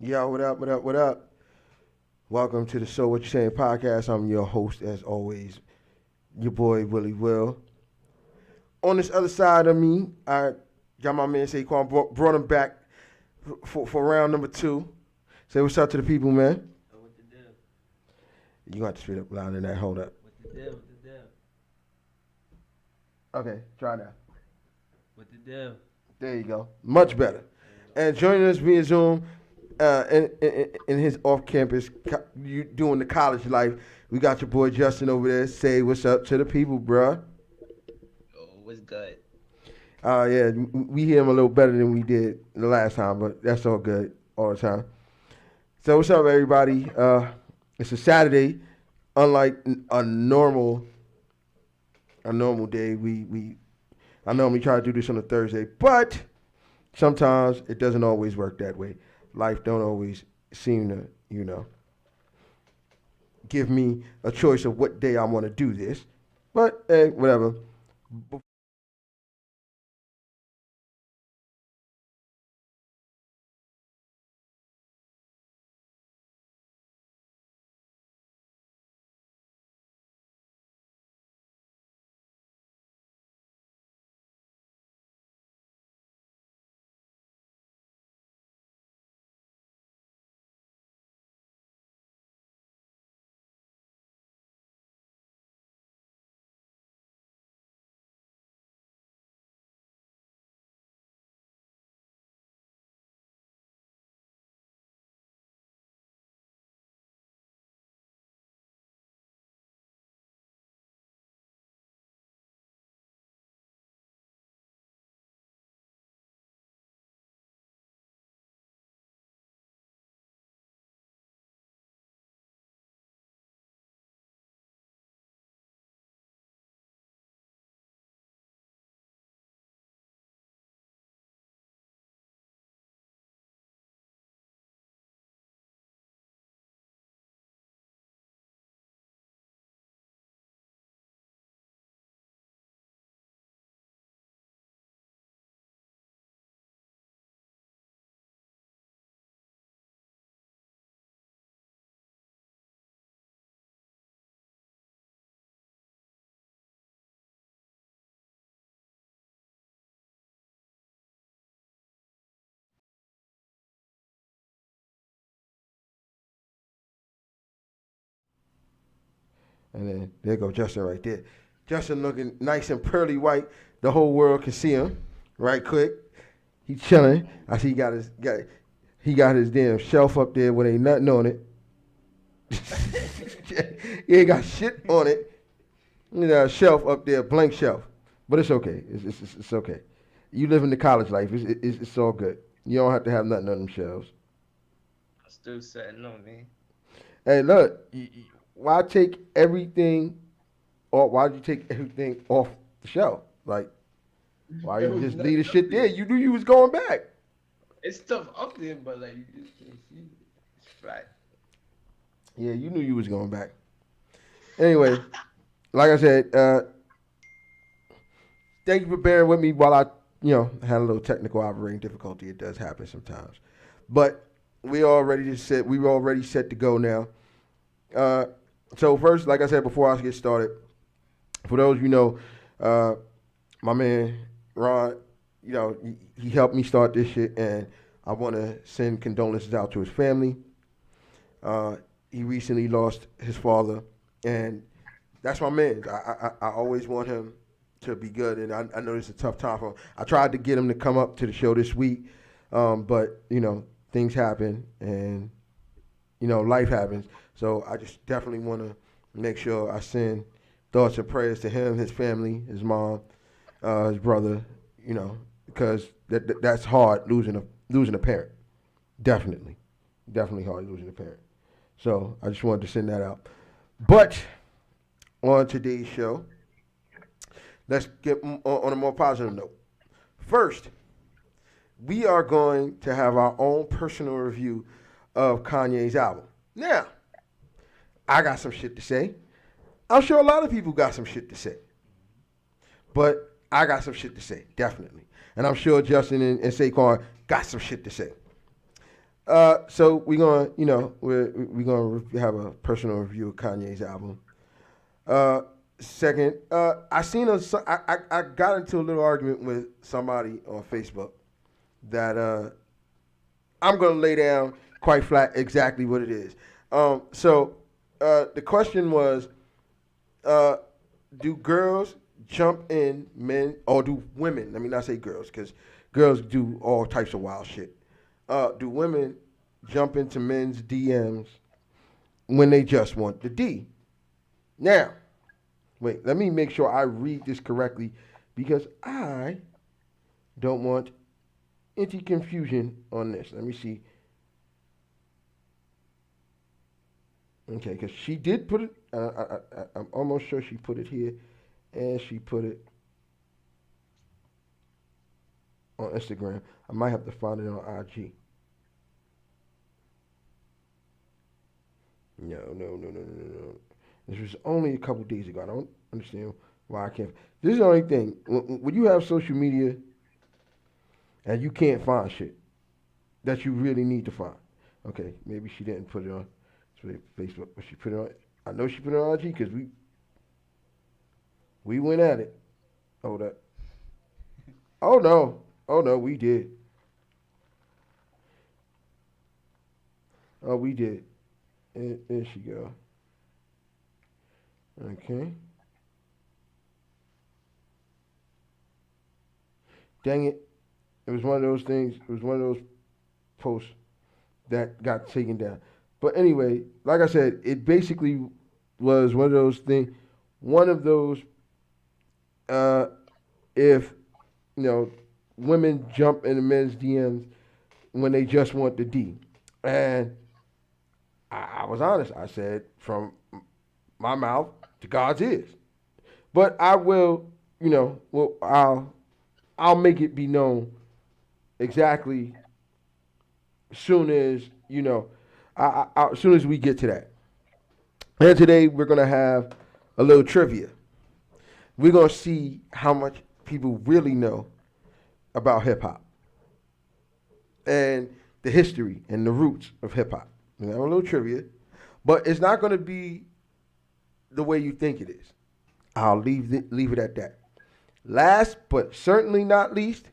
Yo, what up, what up, what up? Welcome to the So What You Saying podcast. I'm your host, as always, your boy, Willie Will. On this other side of me, I got my man Saquon, brought him back for round number two. Say what's up to the people, man. Oh, what the deal? You gonna have to speak up louder than that. Hold up. What the deal? What the deal? Okay, try now. What the deal? There you go. Much better. And joining us via Zoom in his off-campus, you doing the college life, we got your boy Justin over there. Say what's up to the people, bruh. Oh, what's good? Yeah, we hear him a little better than we did the last time, but that's all good all the time. So what's up, everybody? It's a Saturday, unlike a normal day. I normally try to do this on a Thursday, but sometimes it doesn't always work that way. Life don't always seem to, give me a choice of what day I want to do this. But whatever. And then there go Justin right there. Justin looking nice and pearly white. The whole world can see him. Right quick. He chilling. I see he got his damn shelf up there with ain't nothing on it. He ain't got shit on it. You know, a shelf up there, blank shelf. But it's okay. It's okay. You live in the college life. It's all good. You don't have to have nothing on them shelves. I'm still sitting on me. Hey, look. Why take everything, or why'd you take everything off the shelf? Like, why There you was just nothing leave the up shit there? there. You knew you was going back. It's stuff up there, but like you just can't see it. It's right. Yeah, you knew you was going back. Anyway, like I said, thank you for bearing with me while I, had a little technical operating difficulty. It does happen sometimes, but we all ready to set. We were already set to go now. Uh, so first, like I said before I get started, for those uh, my man Ron, he helped me start this shit, and I want to send condolences out to his family. Uh, he recently lost his father, and that's my man. I always want him to be good, and I know it's a tough time for him. I tried to get him to come up to the show this week, but things happen, and life happens. So I just definitely want to make sure I send thoughts and prayers to him, his family, his mom, his brother. Because that's hard losing a parent. Definitely hard losing a parent. So I just wanted to send that out. But on today's show, let's get on a more positive note. First, we are going to have our own personal review of Kanye's album. Now, I got some shit to say. I'm sure a lot of people got some shit to say. But I got some shit to say, definitely. And I'm sure Justin and Saquon got some shit to say. So we're gonna, we're gonna have a personal review of Kanye's album. Uh, Second, I seen I got into a little argument with somebody on Facebook that I'm gonna lay down quite flat exactly what it is. The question was, uh, do girls jump in men or do women? Let me not say girls because girls do all types of wild shit. Do women jump into men's DMs when they just want the D? Now, wait, let me make sure I read this correctly because I don't want any confusion on this. Let me see. Okay, because she did put it. I'm almost sure she put it here, and she put it on Instagram. I might have to find it on IG. No. This was only a couple days ago. I don't understand why I can't. This is the only thing. When you have social media and you can't find shit that you really need to find. Okay, maybe she didn't put it on Facebook, but she put it on. I know she put it on IG because we went at it. Hold up. Oh no, we did. Oh, we did. And there she go. Okay. Dang it. It was one of those things. It was one of those posts that got taken down. But anyway, like I said, it basically was one of those things. One of those, uh, if you know, women jump into men's DMs when they just want the D, and I was honest. I said from my mouth to God's ears. But I will, I'll make it be known exactly soon as as soon as we get to that. And today we're gonna have a little trivia. We're gonna see how much people really know about hip hop and the history and the roots of hip hop. We're gonna have a little trivia, but it's not gonna be the way you think it is. I'll leave it at that. Last but certainly not least,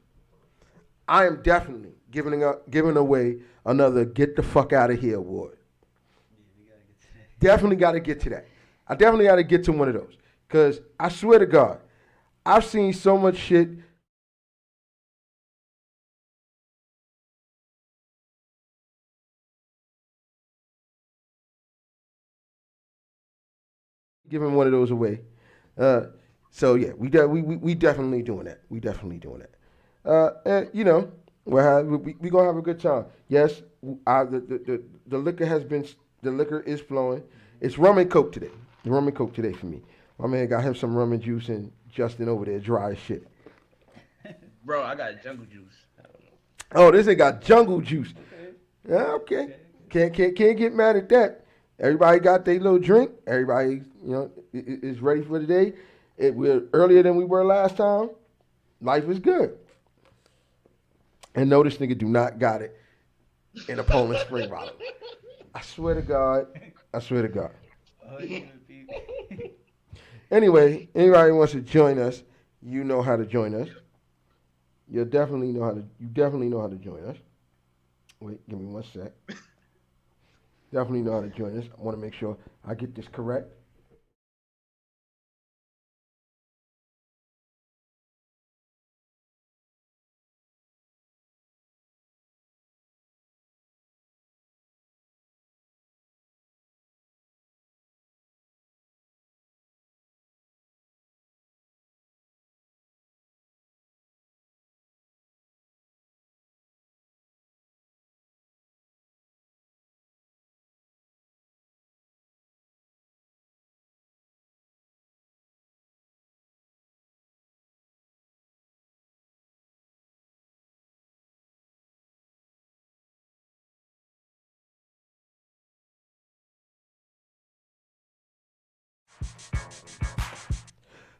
I am definitely giving away another "Get the Fuck Out of Here" award. Definitely got to get to that. I definitely got to get to one of those because I swear to God, I've seen so much shit. Giving one of those away. Uh, so yeah, we definitely doing that. We definitely doing that. And we gonna have a good time. Yes, the liquor the liquor is flowing. It's rum and coke today. Rum and coke today for me. My man got him some rum and juice, and Justin over there dry as shit. Bro, I got jungle juice. I don't know. Oh, this ain't got jungle juice. Okay. Yeah, okay. Okay. Can't get mad at that. Everybody got their little drink. Everybody, is ready for the day. We're earlier than we were last time. Life is good. And no, this nigga do not got it in a Poland Spring bottle. I swear to God. I swear to God. Oh, you repeat. Anyway, anybody wants to join us, you know how to join us. You definitely know how to join us. Wait, give me one sec. Definitely know how to join us. I want to make sure I get this correct.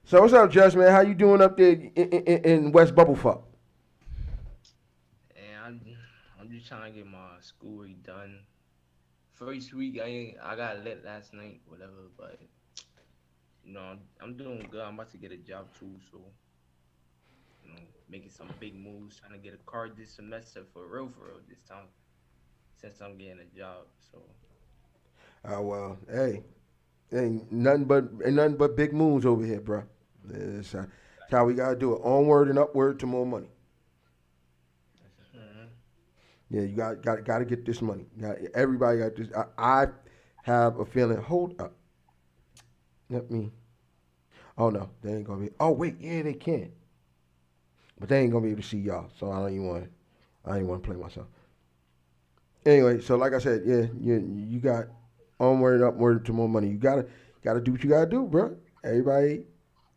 So what's up, Judge man? How you doing up there in West Bubblefuck? And I'm just just trying to get my schoolwork done. First week, I got lit last night, whatever. But I'm doing good. I'm about to get a job too, so making some big moves, trying to get a car this semester for real this time. Since I'm getting a job, so Oh well, hey, ain't nothing but big moves over here, bro. It's how we gotta do it. Onward and upward to more money. That's a fact. mhm. Yeah, you got to get this money. Everybody got this. I have a feeling. Hold up. Let me. Oh no, they ain't gonna be. Oh wait, yeah, they can. But they ain't gonna be able to see y'all. So I don't even want. I ain't want to play myself. Anyway, so like I said, yeah, you got onward and upward to more money. You gotta do what you gotta do, bro. Everybody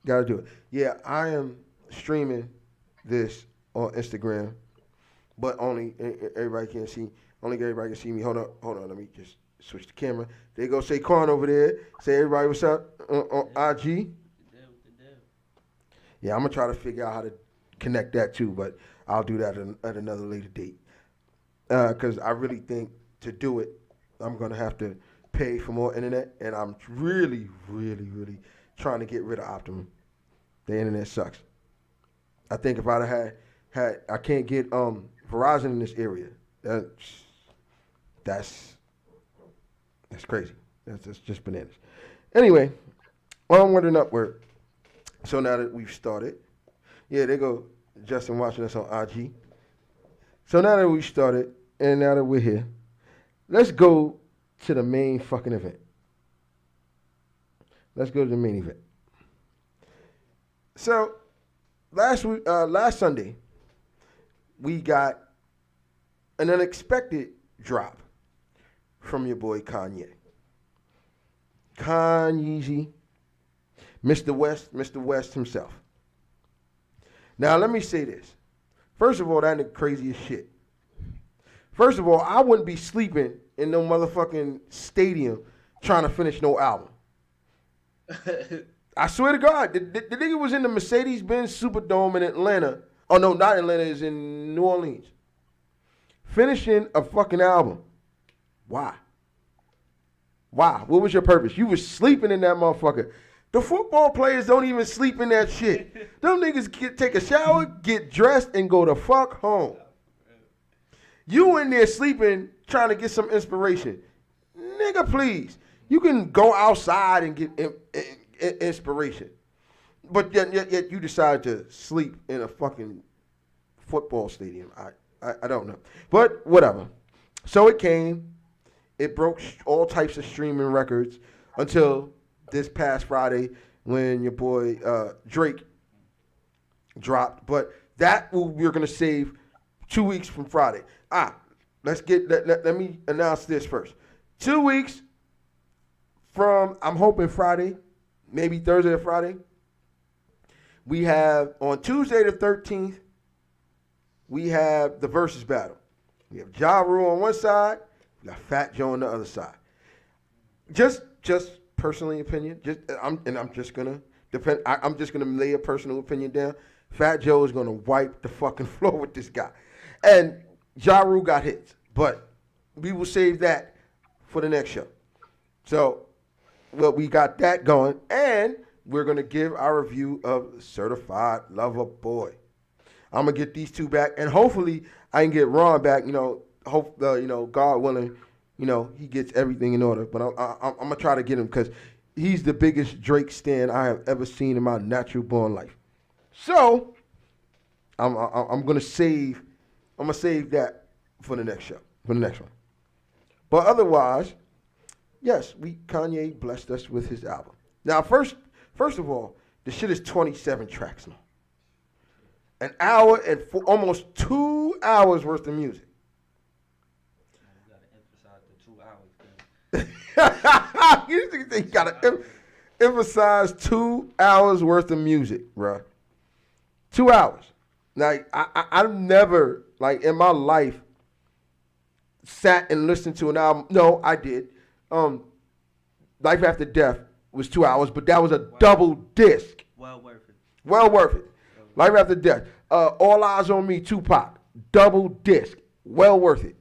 gotta do it. Yeah, I am streaming this on Instagram, but only everybody can see. Only everybody can see me. Hold on. Let me just switch the camera. There go Saquon over there. Say everybody what's up on IG. The dev. Yeah, I'm gonna try to figure out how to connect that too, but I'll do that at another later date. Because I really think to do it, I'm gonna have to pay for more internet, and I'm really, really, really trying to get rid of Optimum. The internet sucks. I think if I'd have had I can't get Verizon in this area. That's that's crazy. That's just bananas. Anyway, onward and upward. So now that we've started, yeah, they go Justin watching us on IG. So now that we started and now that we're here, let's go to the main fucking event. Let's go to the main event. So last Sunday, we got an unexpected drop from your boy Kanye. Kanye, Mr. West himself. Now let me say this. First of all, that nigga crazy as shit. First of all, I wouldn't be sleeping in no motherfucking stadium trying to finish no album. I swear to God, the nigga was in the Mercedes-Benz Superdome in Atlanta. Oh no, not Atlanta, it's in New Orleans. Finishing a fucking album. Why? Why? What was your purpose? You was sleeping in that motherfucker. The football players don't even sleep in that shit. Them niggas take a shower, get dressed, and go the fuck home. You in there sleeping, trying to get some inspiration. Nigga, please. You can go outside and get inspiration. But yet you decide to sleep in a fucking football stadium. I don't know. But whatever. So it came. It broke all types of streaming records until this past Friday when your boy Drake dropped. But that we're going to save 2 weeks from Friday. Let me announce this first. 2 weeks from, I'm hoping Friday, maybe Thursday or Friday, we have on Tuesday the 13th, we have the versus battle. We have Ja Rule on one side, we got Fat Joe on the other side. Just personally opinion, I'm just gonna lay a personal opinion down. Fat Joe is gonna wipe the fucking floor with this guy. And Ja Rule got hits, but we will save that for the next show. So, well, we got that going, and we're gonna give our review of Certified Lover Boy. I'm gonna get these two back, and hopefully I can get Ron back. God willing, he gets everything in order. But I'm gonna try to get him because he's the biggest Drake stan I have ever seen in my natural born life. So I'm gonna save that for the next show, for the next one. But otherwise, yes, Kanye blessed us with his album. Now, first of all, the shit is 27 tracks long. An hour and almost 2 hours worth of music. You gotta emphasize the 2 hours. You gotta emphasize 2 hours worth of music, bro. 2 hours. Like I've never, like in my life, sat and listened to an album. No, I did. Life After Death was 2 hours, but that was a double disc. Well worth it. Well worth it. Life After Death. All Eyes on Me, Tupac. Double disc. Well worth it.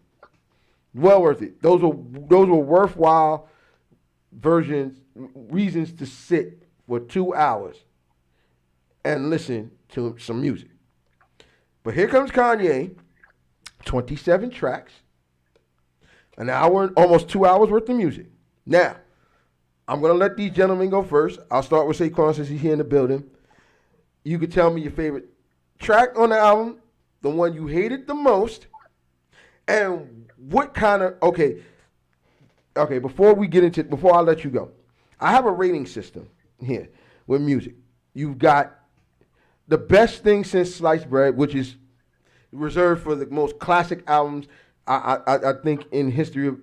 Well worth it. Those were worthwhile reasons to sit for 2 hours and listen to some music. But here comes Kanye, 27 tracks, an hour, almost 2 hours worth of music. Now, I'm gonna let these gentlemen go first. I'll start with Saquon since he's here in the building. You could tell me your favorite track on the album, the one you hated the most, and what kind of okay, before I let you go, I have a rating system here with music. You've got the best thing since sliced bread, which is reserved for the most classic albums I think in history of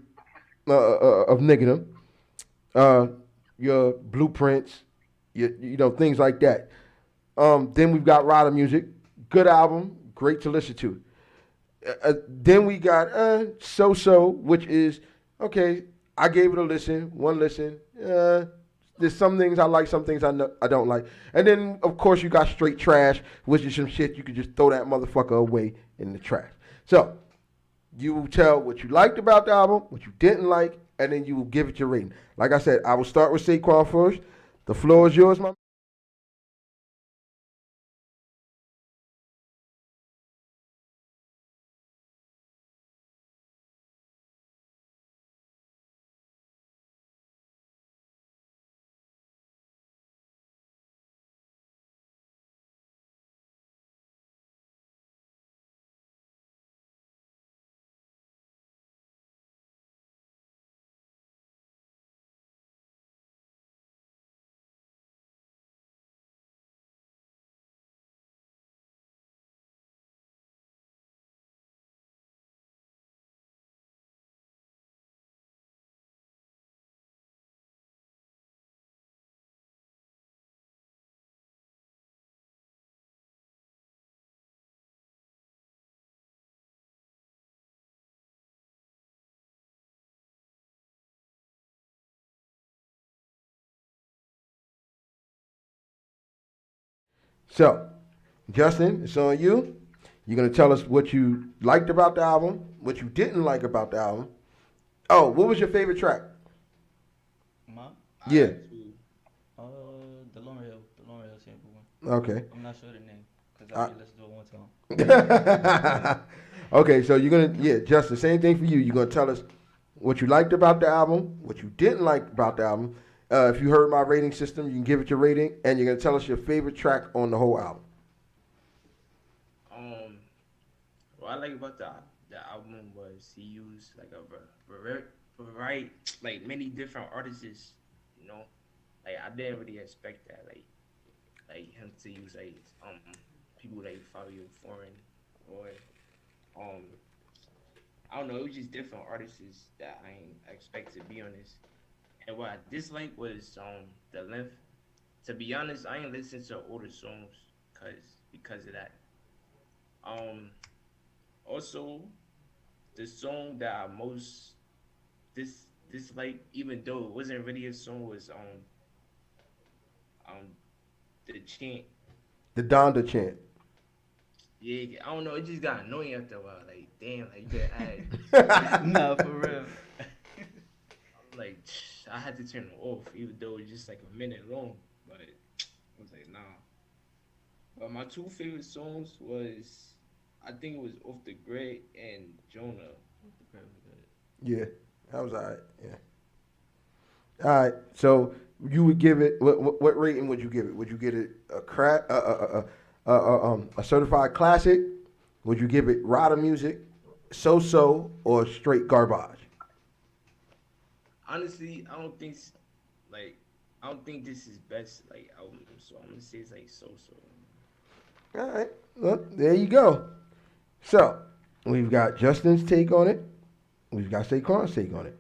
niggerdom. Uh, your blueprints, things like that. Then we've got Rider Music, good album, great to listen to. Then we got So So, which is okay. I gave it a listen, one listen. There's some things I like, some things I don't like. And then of course you got Straight Trash, which is some shit you could just throw that motherfucker away in the trash. So you will tell what you liked about the album, what you didn't like, and then you will give it your rating. Like I said, I will start with Saquon first. The floor is yours, my. So, Justin, it's on you. You're gonna tell us what you liked about the album, what you didn't like about the album. Oh, what was your favorite track? Ma, I Yeah. got two. uh, the Lauren Hill sample one. Okay. I'm not sure the name because I Uh, only listened to it one time. okay, so you're gonna Justin, same thing for you. You're gonna tell us what you liked about the album, what you didn't like about the album. If you heard my rating system, you can give it your rating, and you're gonna tell us your favorite track on the whole album. Um, what I like about the album was he used like a variety, like many different artists. You know, like I didn't really expect that. Like him to use like people like Fabio Foreign or um I don't know. It was just different artists that I ain't expect to be on this. And what I disliked was the length. To be honest, I ain't listened to older songs because of that. Um, Also the song that I most dislike, even though it wasn't really a song, was um the chant. The Donda chant. Yeah, I don't know. It just got annoying after a while. Like, damn, like you could add. Nah, for real. Like, I had to turn it off, even though it's just like a minute long. But I was like, nah. But my two favorite songs was, I think it was Off the Grid and Jonah. Yeah, that was alright. Yeah. All right. So you would give it what rating would you give it? Would you give it a certified classic? Would you give it Rider Music, so so, or straight garbage? Honestly, like I don't think this is best like album. So I'm gonna say it's like so so. All right. Well, there you go. So we've got Justin's take on it. We've got Saquon's take on it.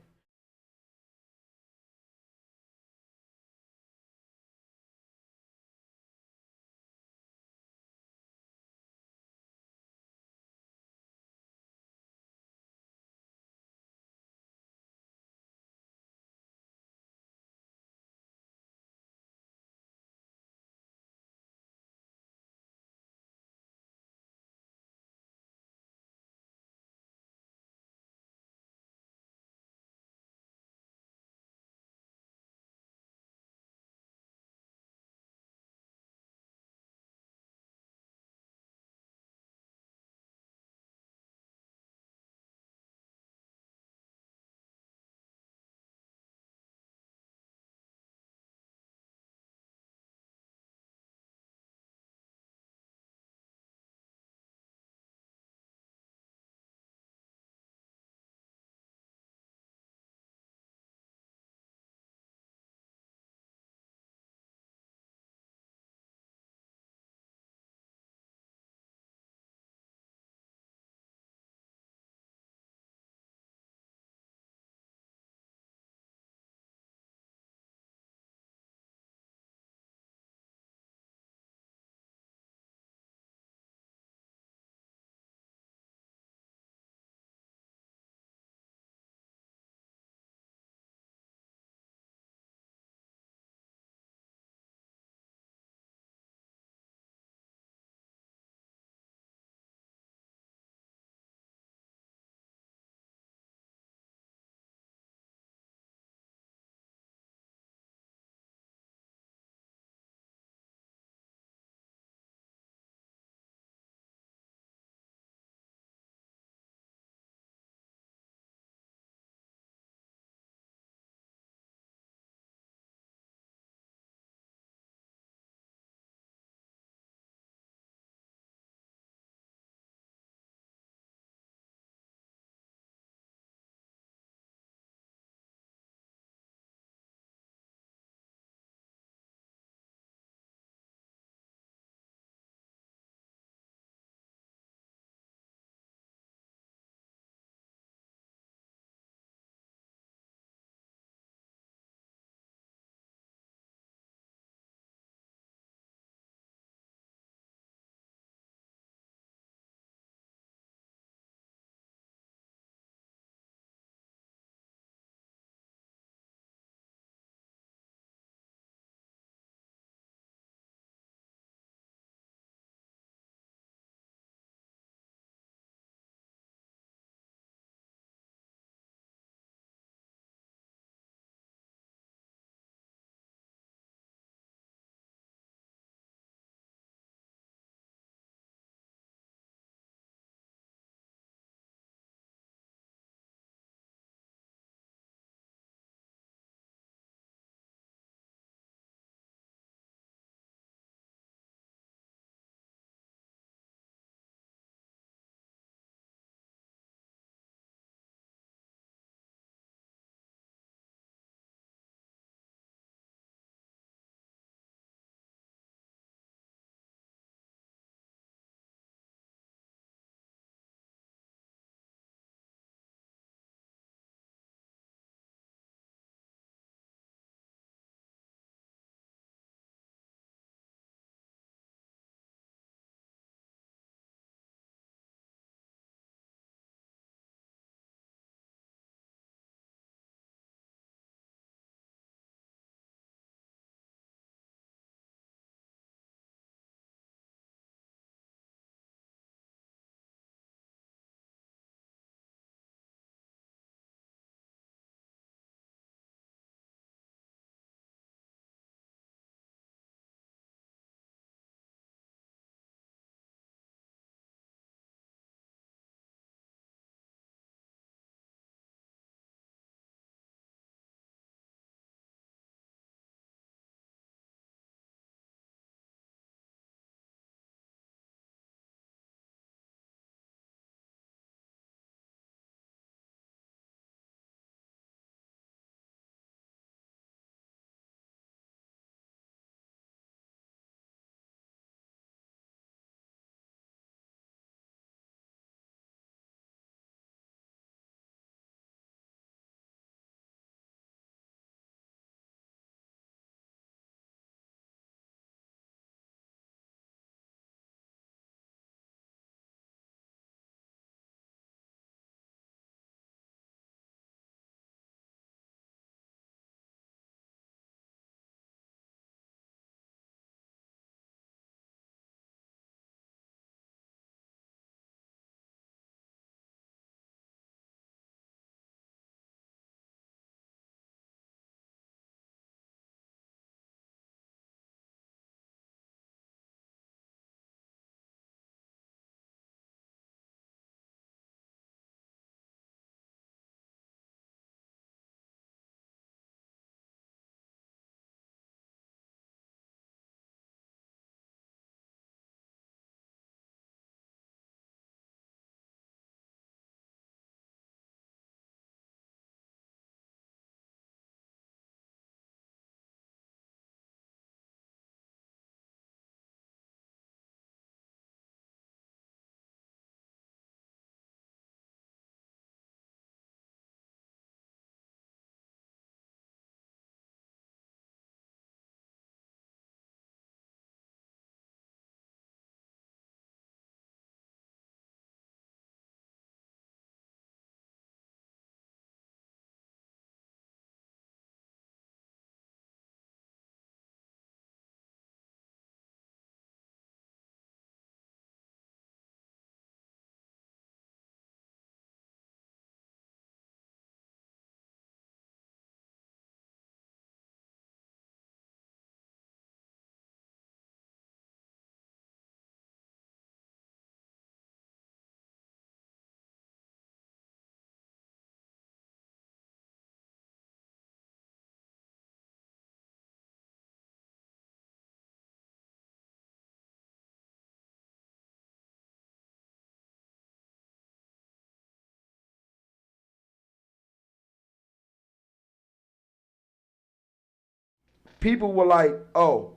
people were like, oh,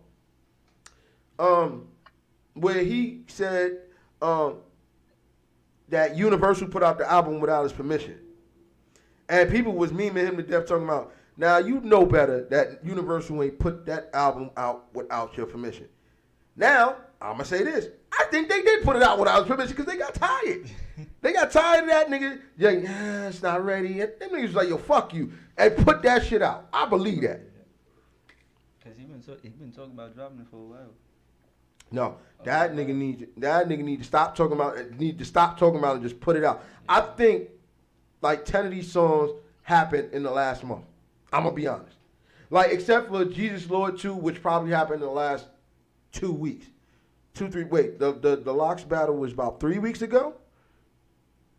um, where he said that Universal put out the album without his permission. And people was memeing him to death talking about, now you know better that Universal ain't put that album out without your permission. Now, I'm going to say this. I think they did put it out without his permission because they got tired. They got tired of that nigga. Yeah, it's not ready. And them niggas was like, yo, fuck you. And put that shit out. I believe that. Cause he been talking about dropping it for a while. No, that nigga need to stop talking about it. Need to stop talking about it and just put it out. I think like 10 of these songs happened in the last month. I'm gonna be honest. Like except for Jesus Lord 2, which probably happened in the last 2 weeks. 2, 3 wait, the Locks battle was about 3 weeks ago?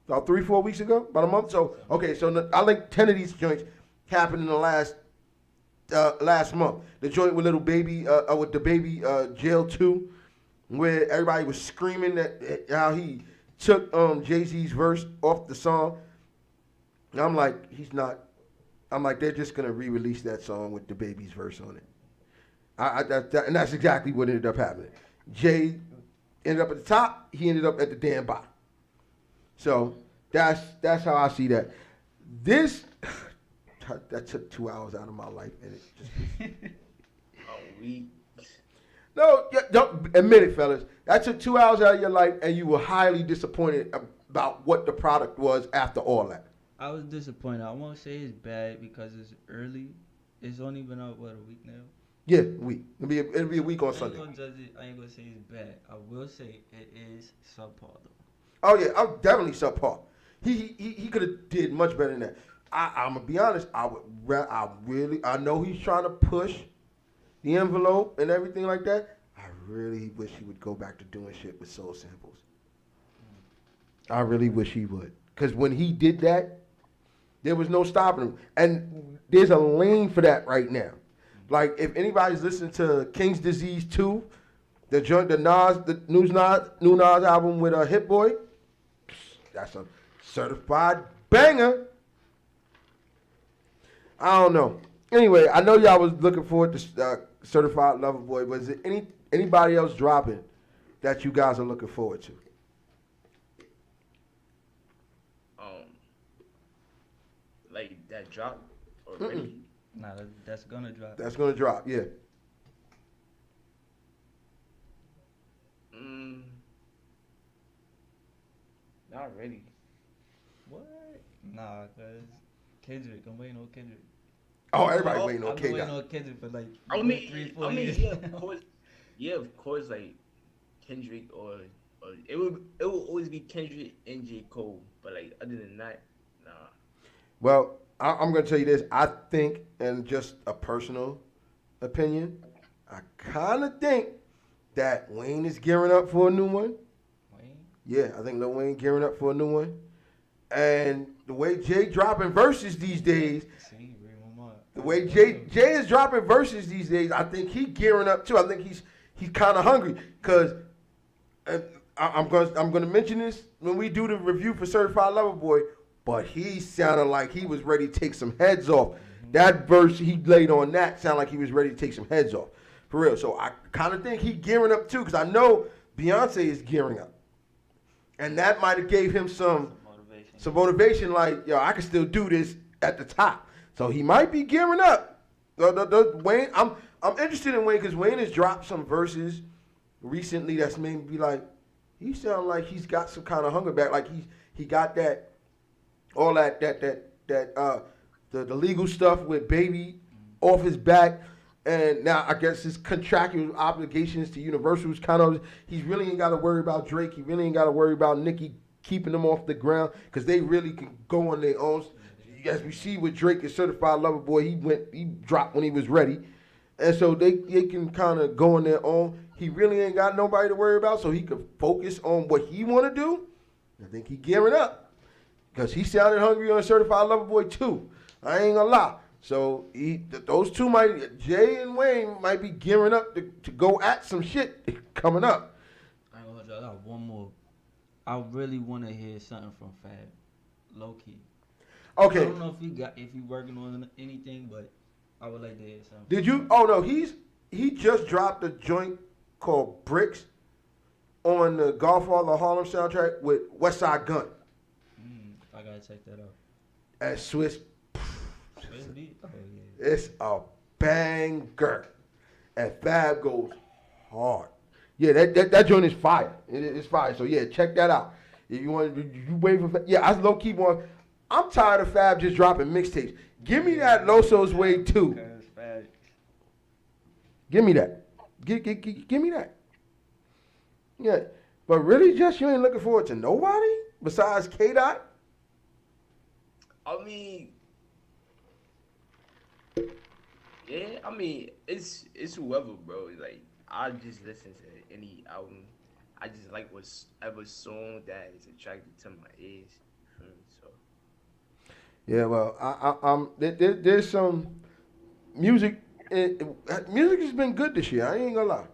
About 3, 4 weeks ago? About a month? So okay, so I think 10 of these joints happened in the last month. The joint with Little Baby, with the Baby Jail 2, where everybody was screaming that how he took Jay-Z's verse off the song. And I'm like, they're just gonna re-release that song with the Baby's verse on it. And that's exactly what ended up happening. Jay ended up at the top. He ended up at the damn bottom. So that's how I see that. This that took 2 hours out of my life, and it just no, don't admit it, fellas. That took 2 hours out of your life, and you were highly disappointed about what the product was after all that. I was disappointed. I won't say it's bad because it's early. It's only been out a week now. Yeah, a week. It'll be a week on Sunday. I ain't gonna say it's bad. I will say it is subpar though. Oh yeah, I'm definitely subpar. He could have did much better than that. I'm gonna be honest. I know he's trying to push the envelope and everything like that. I really wish he would go back to doing shit with soul samples. I really wish he would, because when he did that, there was no stopping him. And there's a lane for that right now. Like if anybody's listening to King's Disease 2, the new Nas album with Hit Boy, that's a certified banger. I don't know. Anyway, I know y'all was looking forward to Certified Lover Boy. Was it anybody else dropping that you guys are looking forward to? Like that drop already? Nah, that's gonna drop. That's gonna drop, yeah. Not really. What? Nah, cause Kendrick. I'm waiting on Kendrick. Oh, everybody waiting on I've been K. waiting on Kendrick for like I mean, 3-4 years. Yeah, of course, like Kendrick or it will always be Kendrick and J. Cole. But like other than that, nah. Well, I'm going to tell you this. I think, and just a personal opinion, I kind of think that Wayne is gearing up for a new one. Wayne? Yeah, I think Lil Wayne gearing up for a new one. And the way Jay dropping verses these days, the way Jay is dropping verses these days, I think he gearing up too. I think he's kind of hungry because I'm going to mention this when we do the review for Certified Lover Boy. But he sounded like he was ready to take some heads off. Mm-hmm. That verse he laid on that sounded like he was ready to take some heads off. For real. So I kind of think he gearing up too, because I know Beyonce is gearing up. And that might have gave him some motivation like, yo, I can still do this at the top. So he might be gearing up. Wayne, I'm interested in Wayne because Wayne has dropped some verses recently that's made me be like, he sounds like he's got some kind of hunger back. Like he got that. All the legal stuff with Baby off his back, and now I guess his contractual obligations to Universal is kind of, he really ain't got to worry about Drake. He really ain't got to worry about Nicki keeping them off the ground because they really can go on their own. As we see with Drake and Certified Lover Boy, he dropped when he was ready, and so they can kind of go on their own. He really ain't got nobody to worry about, so he can focus on what he want to do. I think he gearing up. Because he sounded hungry on Certified Lover Boy too. I ain't gonna lie. So those two Jay and Wayne might be gearing up to go at some shit coming up. I got one more. I really want to hear something from Fab, low key. Okay. I don't know if he working on anything, but I would like to hear something. Did you? Oh no, he just dropped a joint called Bricks on the Godfather Harlem soundtrack with West Side Gun I gotta check that out. and Swiss. Swiss beat? Oh yeah. It's a banger, and Fab goes hard. Yeah, that joint is fire. It's fire. So yeah, check that out. If you want, you wait for. Yeah, I low key want. I'm tired of Fab just dropping mixtapes. Give me that Loso's Way too. Cause fast. Give me that. Give me that. Yeah, but really, just you ain't looking forward to nobody besides K Dot. I mean, yeah. I mean, it's whoever, bro. Like I just listen to any album. I just like whatever song that is attracted to my ears. You feel me? So Yeah, well, there's some music. Music has been good this year. I ain't gonna lie.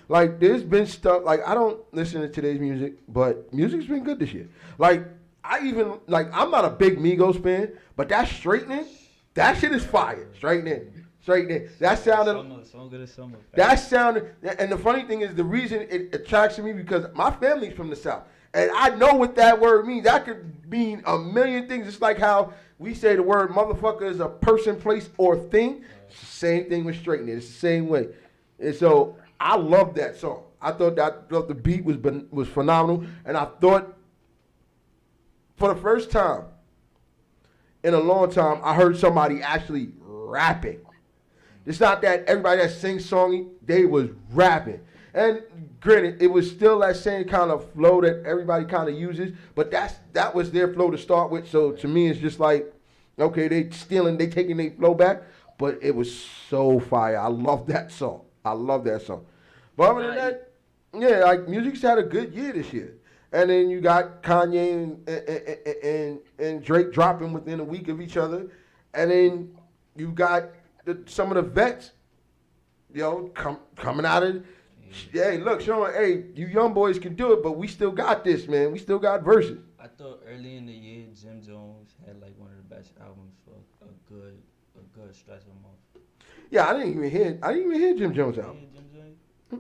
Like there's been stuff like I don't listen to today's music, but music's been good this year. Like I even like I'm not a big Migos fan, but that straightening, that shit is fire. Straightening. That sounded. Song of the summer. That sounded. And the funny thing is, the reason it attracts me because my family's from the South, and I know what that word means. That could mean a million things. It's like how we say the word motherfucker is a person, place, or thing. It's the same thing with straightening. It's the same way. And so I love that song. I thought the beat was phenomenal, and I thought for the first time in a long time I heard somebody actually rapping. It's not that everybody that sings songy, they was rapping. And granted, it was still that same kind of flow that everybody kind of uses, but that was their flow to start with. So to me, it's just like, okay, they taking their flow back, but it was so fire. I love that song. But other than that, yeah, like music's had a good year this year. And then you got Kanye and Drake dropping within a week of each other, and then you got some of the vets, coming out of. Hey, look, showing, hey, you young boys can do it, but we still got this, man. We still got verses. I thought early in the year, Jim Jones had like one of the best albums for a good stretch of a month. Yeah, I didn't even hear Jim Jones album. Yeah, Jim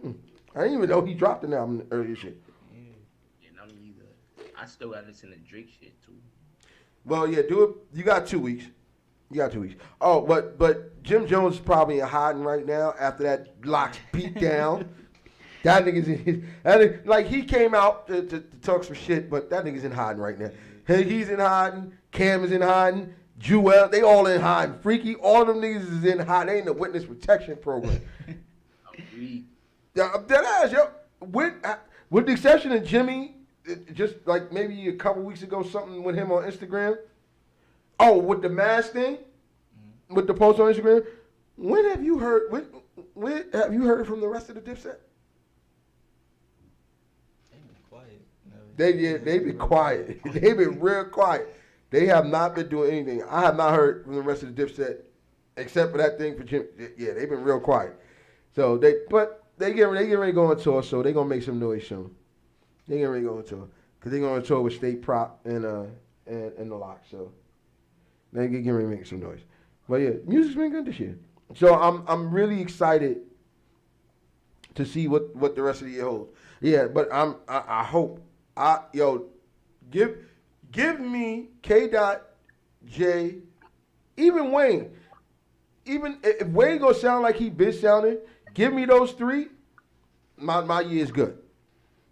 Jones. I didn't even know he dropped an album earlier shit. yeah, not me either. I still gotta listen to Drake shit too. Well, yeah, do it. You got 2 weeks. Oh, but Jim Jones is probably in hiding right now after that Locks beat down. That nigga's like he came out to talk some shit, but that nigga's in hiding right now. He's in hiding. Cam is in hiding. Jewel, they all in hiding. Freaky, all of them niggas is in hiding. They in the witness protection program. Yeah, I'm dead ass, yo. With the exception of Jimmy, just like maybe a couple weeks ago, something with him on Instagram. Oh, with the mask thing, with the post on Instagram. When have you heard? When have you heard from the rest of the Dipset? They've been quiet. They've been quiet. They've been real quiet. They have not been doing anything. I have not heard from the rest of the Dipset except for that thing for Jim. Yeah, they've been real quiet. So they get ready to go on tour. So they gonna make some noise soon. They get ready to go on tour because they going on tour with State Prop and the Lock. So. They get ready to make some noise. But yeah, music's been good this year. So I'm really excited to see what the rest of the year holds. Yeah, but I hope give me K. J, even Wayne. Even if Wayne gonna sound like he been sounding, give me those three. My year is good.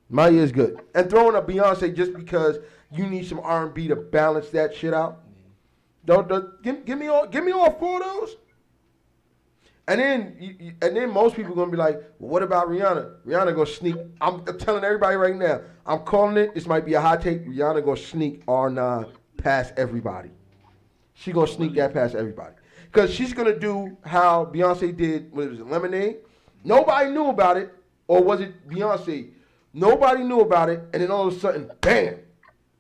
My year is good. And throwing a Beyonce just because you need some R&B to balance that shit out. Give me all four of those, and then most people gonna be like, well, what about Rihanna? Rihanna gonna sneak. I'm telling everybody right now. I'm calling it. This might be a hot take. Rihanna gonna sneak R9 past everybody. She gonna sneak that past everybody because she's gonna do how Beyonce did. What was it, Lemonade? Nobody knew about it, or was it Beyonce? Nobody knew about it, and then all of a sudden, bam,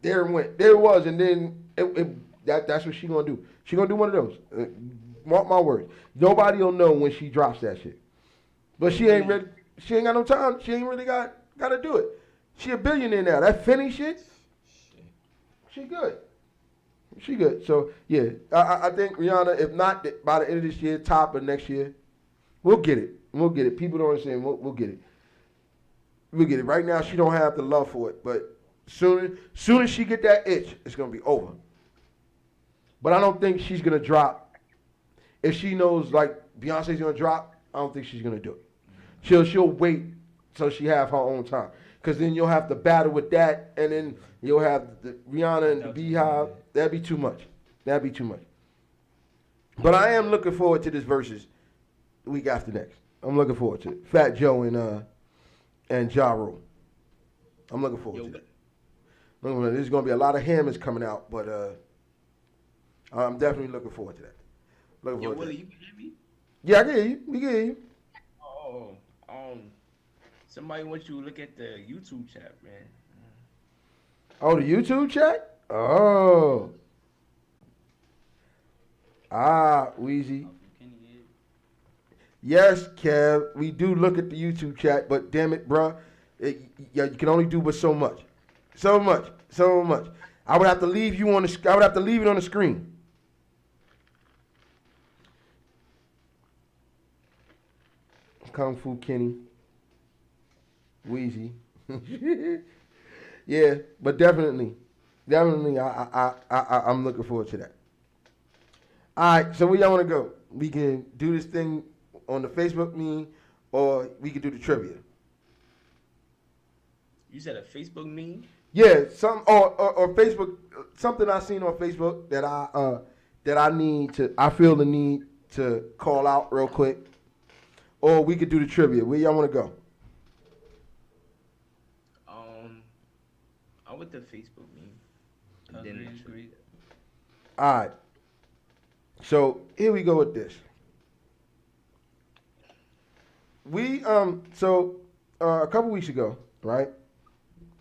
there it went. There it was, and then that's what she gonna do. She gonna do one of those. Mark my words. Nobody will know when she drops that shit. But she ain't got no time. She ain't really got to do it. She a billionaire now. That Finney shit, she good. She good. So yeah, I think Rihanna, if not by the end of this year, top of next year, we'll get it. We'll get it. People don't understand. We'll get it. We'll get it. Right now, she don't have the love for it, but soon as she get that itch, it's gonna be over. But I don't think she's gonna drop. If she knows like Beyonce's gonna drop, I don't think she's gonna do it. She'll wait till she have her own time, cause then you'll have to battle with that, and then you'll have the Rihanna and the Beehive. That'd be too much. That'd be too much. But I am looking forward to this versus the week after next. I'm looking forward to it. Fat Joe and Ja Rule. I'm looking forward to that. There's gonna be a lot of hammers coming out, but I'm definitely looking forward to that. Looking Yo, forward to Willie, that. you can hear me? Yeah, I can hear you. We can hear you. Oh, somebody wants you to look at the YouTube chat, man. Oh, the YouTube chat? Oh. Ah, Wheezy. Yes, Kev, we do look at the YouTube chat, but damn it, bruh, yeah, you can only do but so much, so much, so much. I would have to leave you on the. I would have to leave it on the screen. Kung Fu Kenny, Wheezy. Yeah, but definitely, I'm looking forward to that. All right, so where y'all want to go? We can do this thing on the Facebook meme, or we could do the trivia. You said a Facebook meme? Yeah, or Facebook, something I seen on Facebook that I need to, I feel the need to call out real quick, or we could do the trivia. Where y'all want to go? I'm with the Facebook meme. And then the trivia. All right. So here we go with this. We a couple weeks ago, right?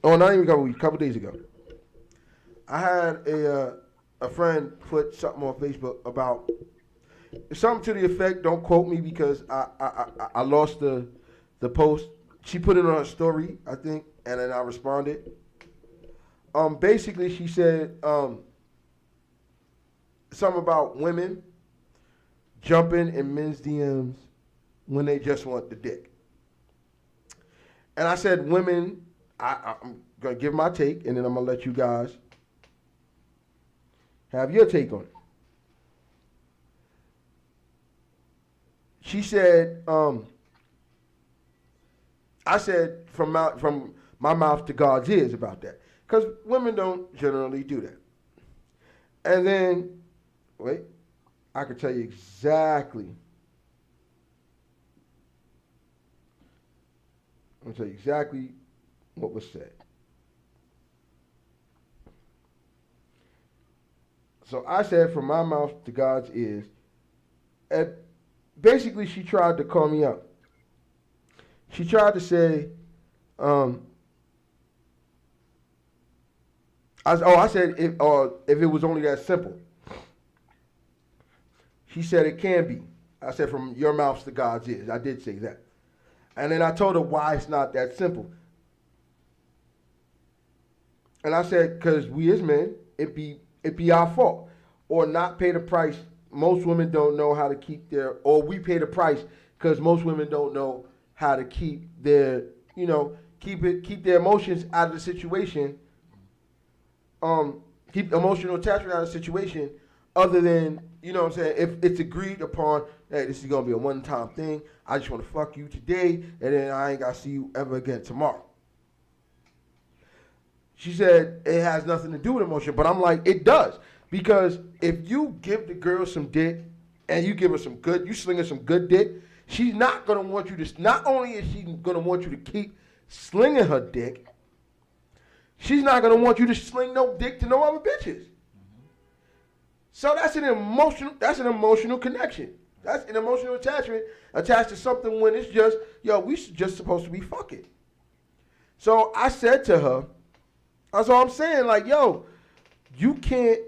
Oh, not even a couple weeks, a couple days ago. I had a friend put something on Facebook about something to the effect. Don't quote me because I lost the post. She put it on her story, I think, and then I responded. Basically, she said something about women jumping in men's DMs when they just want the dick. And I said, women, I'm going to give my take, and then I'm going to let you guys have your take on it. She said, I said from my mouth to God's ears about that. Because women don't generally do that. And then, wait, I can tell you exactly. I'm going to tell you exactly what was said. So I said from my mouth to God's ears, and basically she tried to call me out. She tried to say, I said if it was only that simple. She said it can be. I said from your mouth to God's ears. I did say that. And then I told her why it's not that simple. And I said, because we as men, it be our fault. Or not pay the price. Most women don't know how to keep their, or we pay the price because most women don't know how to keep their, keep their emotions out of the situation. Keep emotional attachment out of the situation other than, you know what I'm saying, if it's agreed upon, hey, this is going to be a one-time thing. I just want to fuck you today, and then I ain't got to see you ever again tomorrow. She said it has nothing to do with emotion, but I'm like, it does. Because if you give the girl some dick, and you give her some good, you sling her some good dick, she's not going to want you to, not only is she going to want you to keep slinging her dick, she's not going to want you to sling no dick to no other bitches. So that's an emotional connection. That's an emotional attachment attached to something when it's just, we just supposed to be fucking. So I said to her, that's all I'm saying, like, you can't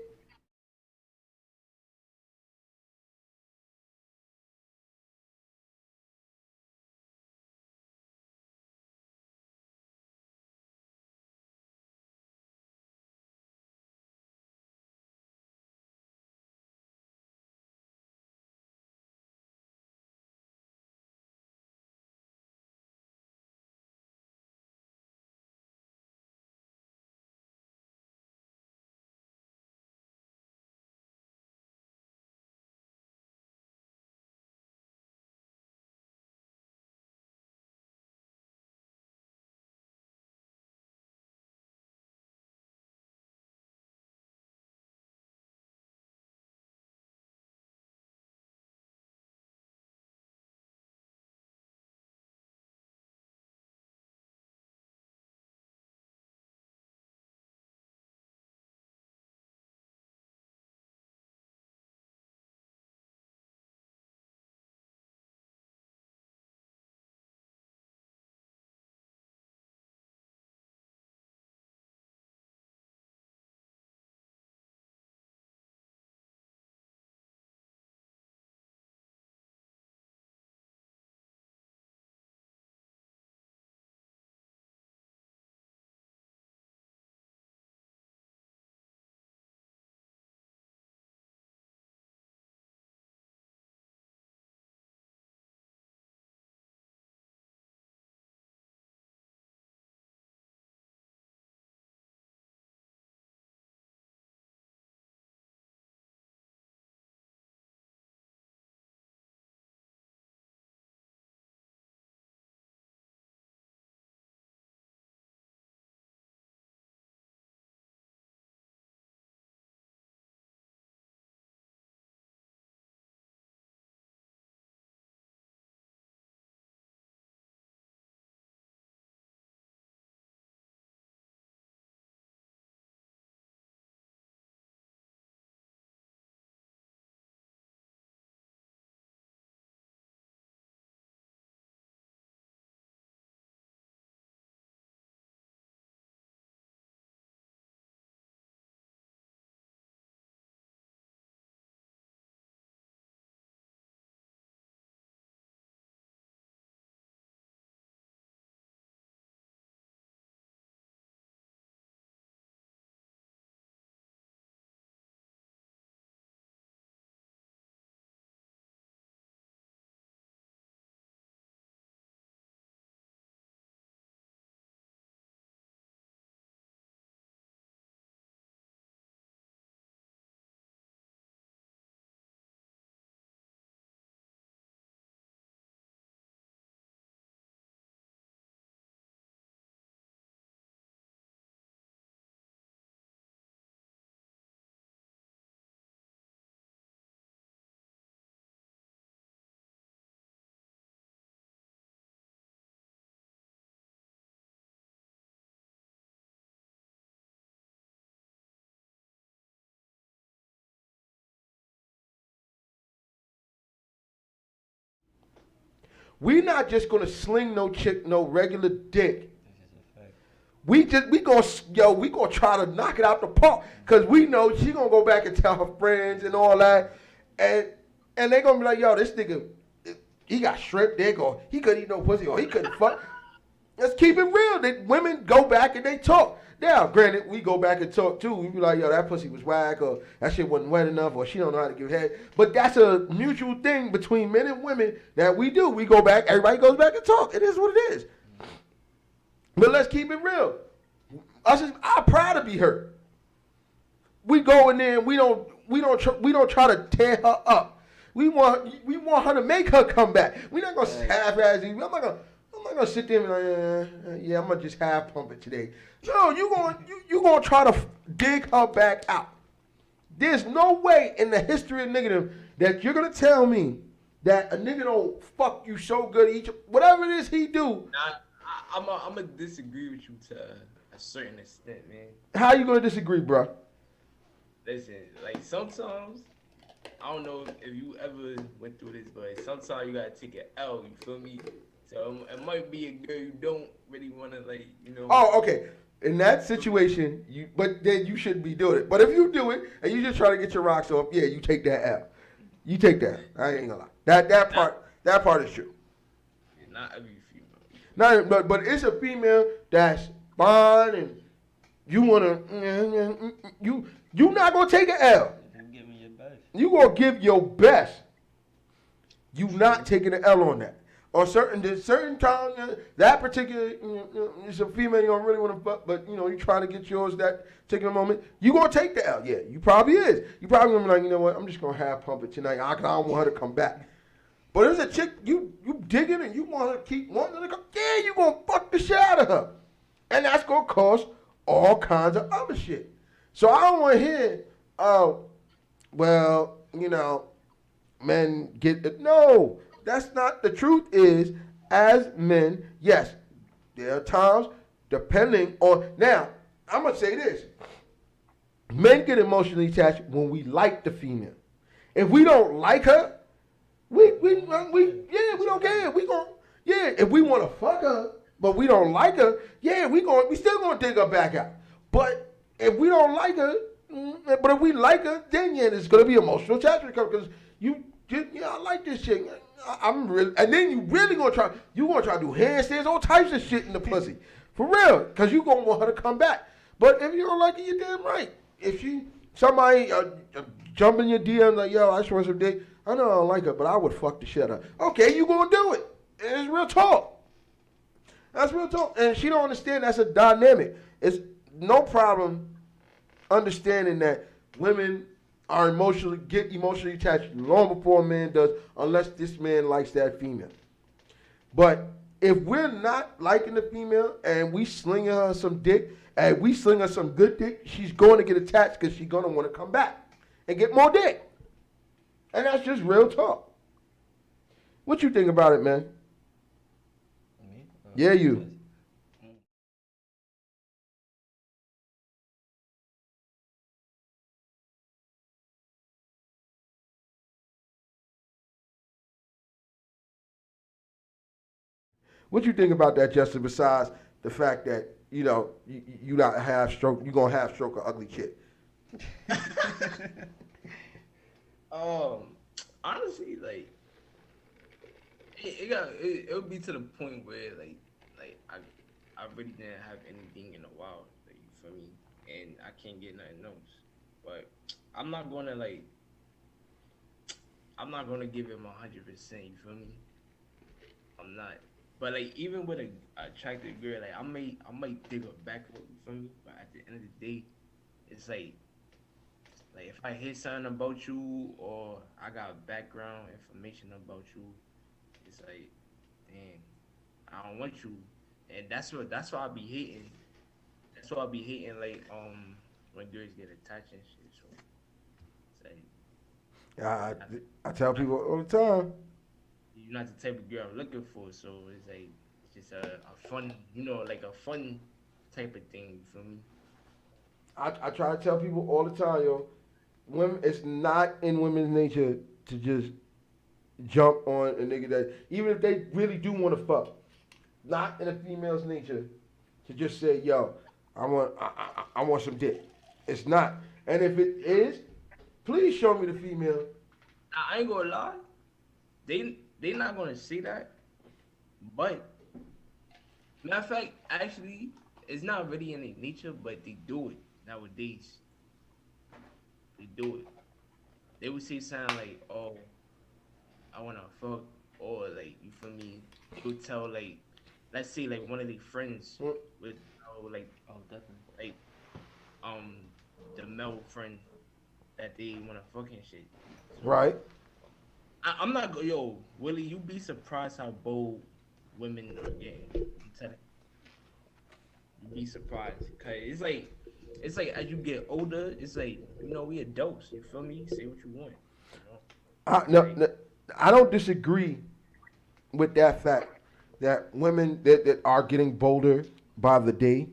We not just gonna sling no chick no regular dick. That's just a fact. We gonna try to knock it out the park because we know she gonna go back and tell her friends and all that, and they gonna be like, yo, this nigga, he got shrimp dick or he couldn't eat no pussy or he couldn't fuck. Let's keep it real. That women go back and they talk. Now, granted, we go back and talk too. We be like, yo, that pussy was whack, or that shit wasn't wet enough, or she don't know how to give head. But that's a mutual thing between men and women that we do. We go back, everybody goes back and talk. It is what it is. But let's keep it real. I'm proud to be her. We go in there and we don't try to tear her up. We want her to make her come back. We're not gonna half-ass it. I'm not gonna sit there and be like, yeah, I'm gonna just half pump it today. No, you gonna try to dig her back out. There's no way in the history of nigga that you're gonna tell me that a nigga don't fuck you so good, whatever it is he do. I'm gonna disagree with you to a certain extent, man. How you gonna disagree, bro? Listen, like sometimes I don't know if you ever went through this, but sometimes you gotta take an L. You feel me? So it might be a girl you don't really wanna like, you know. Oh, okay. In that situation, but then you shouldn't be doing it. But if you do it and you just try to get your rocks off, yeah, you take that L. You take that. I ain't gonna lie. That part is true. Not every female. But it's a female that's fine and you wanna you not gonna take an L. You give me your best. You gonna give your best. You not taking an L on that. Or certain times, that particular, it's a female you don't really want to fuck, but you try to get yours that particular moment. You gonna take the L, yeah. You probably is. You probably gonna be like, you know what? I'm just gonna half pump it tonight. I don't want her to come back. But there's a chick you digging and you want her to keep wanting her to come. Yeah, you gonna fuck the shit out of her, and that's gonna cause all kinds of other shit. So I don't want to hear, well, men get it. No. That's not the truth. Is as men, yes, there are times depending on. Now, I'm gonna say this: men get emotionally attached when we like the female. If we don't like her, we don't care. If we want to fuck her, but we don't like her, we still gonna dig her back out. But if we don't like her, but if we like her, then there's gonna be emotional attachment because I like this chick. I'm really, and then you really gonna try to do handstands, all types of shit in the pussy, for real, because you gonna want her to come back. But if you don't like it, you're damn right. If somebody jump in your DM like, yo, I just want some dick. I know I don't like her, but I would fuck the shit out of her. Okay, you gonna do it. It's real talk. That's real talk, and she don't understand that's a dynamic. It's no problem understanding that women get emotionally attached long before a man does, unless this man likes that female. But if we're not liking the female and we slinging her some dick, and we sling her some good dick, she's going to get attached because she's going to want to come back and get more dick. And that's just real talk. What you think about it, man? Me? Yeah, you. What you think about that, Justin? Besides the fact that you not half stroke, you gonna half stroke an ugly kid. Honestly, like it'll be to the point where like I really didn't have anything in a while, like, you feel me, and I can't get nothing else. But I'm not gonna give him 100%. You feel me? I'm not. But like even with a attractive girl, like I might dig her back up, you feel me? But at the end of the day, it's like if I hear something about you or I got background information about you, it's like, damn, I don't want you, and that's why I be hating. That's why I be hating when girls get attached and shit. So it's like I tell people all the time. you're not the type of girl I'm looking for. So it's like it's just a fun, like a fun type of thing. You feel me? I try to tell people all the time, yo, women, it's not in women's nature to just jump on a nigga that even if they really do want to fuck, not in a female's nature to just say, "Yo, I want some dick." It's not. And if it is, please show me the female. I ain't gonna lie. They not gonna say that, but matter of fact, actually, it's not really in their nature, but they do it nowadays. They do it. They would say something like, "Oh, I wanna fuck," or like, you feel me? They would tell like, let's say like one of their friends Mm, would tell Oh, definitely. like um the male friend that they wanna fuck and shit. So right. I'm not yo Willie. You be surprised how bold women are getting. I'm telling you, be surprised because it's like as you get older, it's like we adults. You feel me? Say what you want. You know, No, like no, I don't disagree with that fact that women that are getting bolder by the day.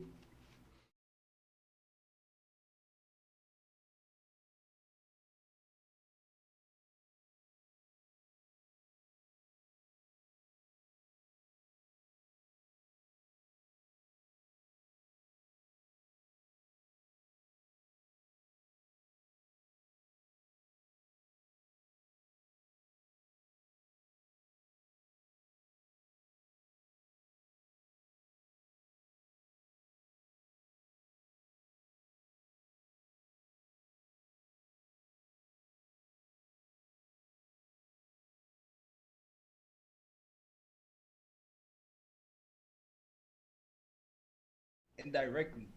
indirectly.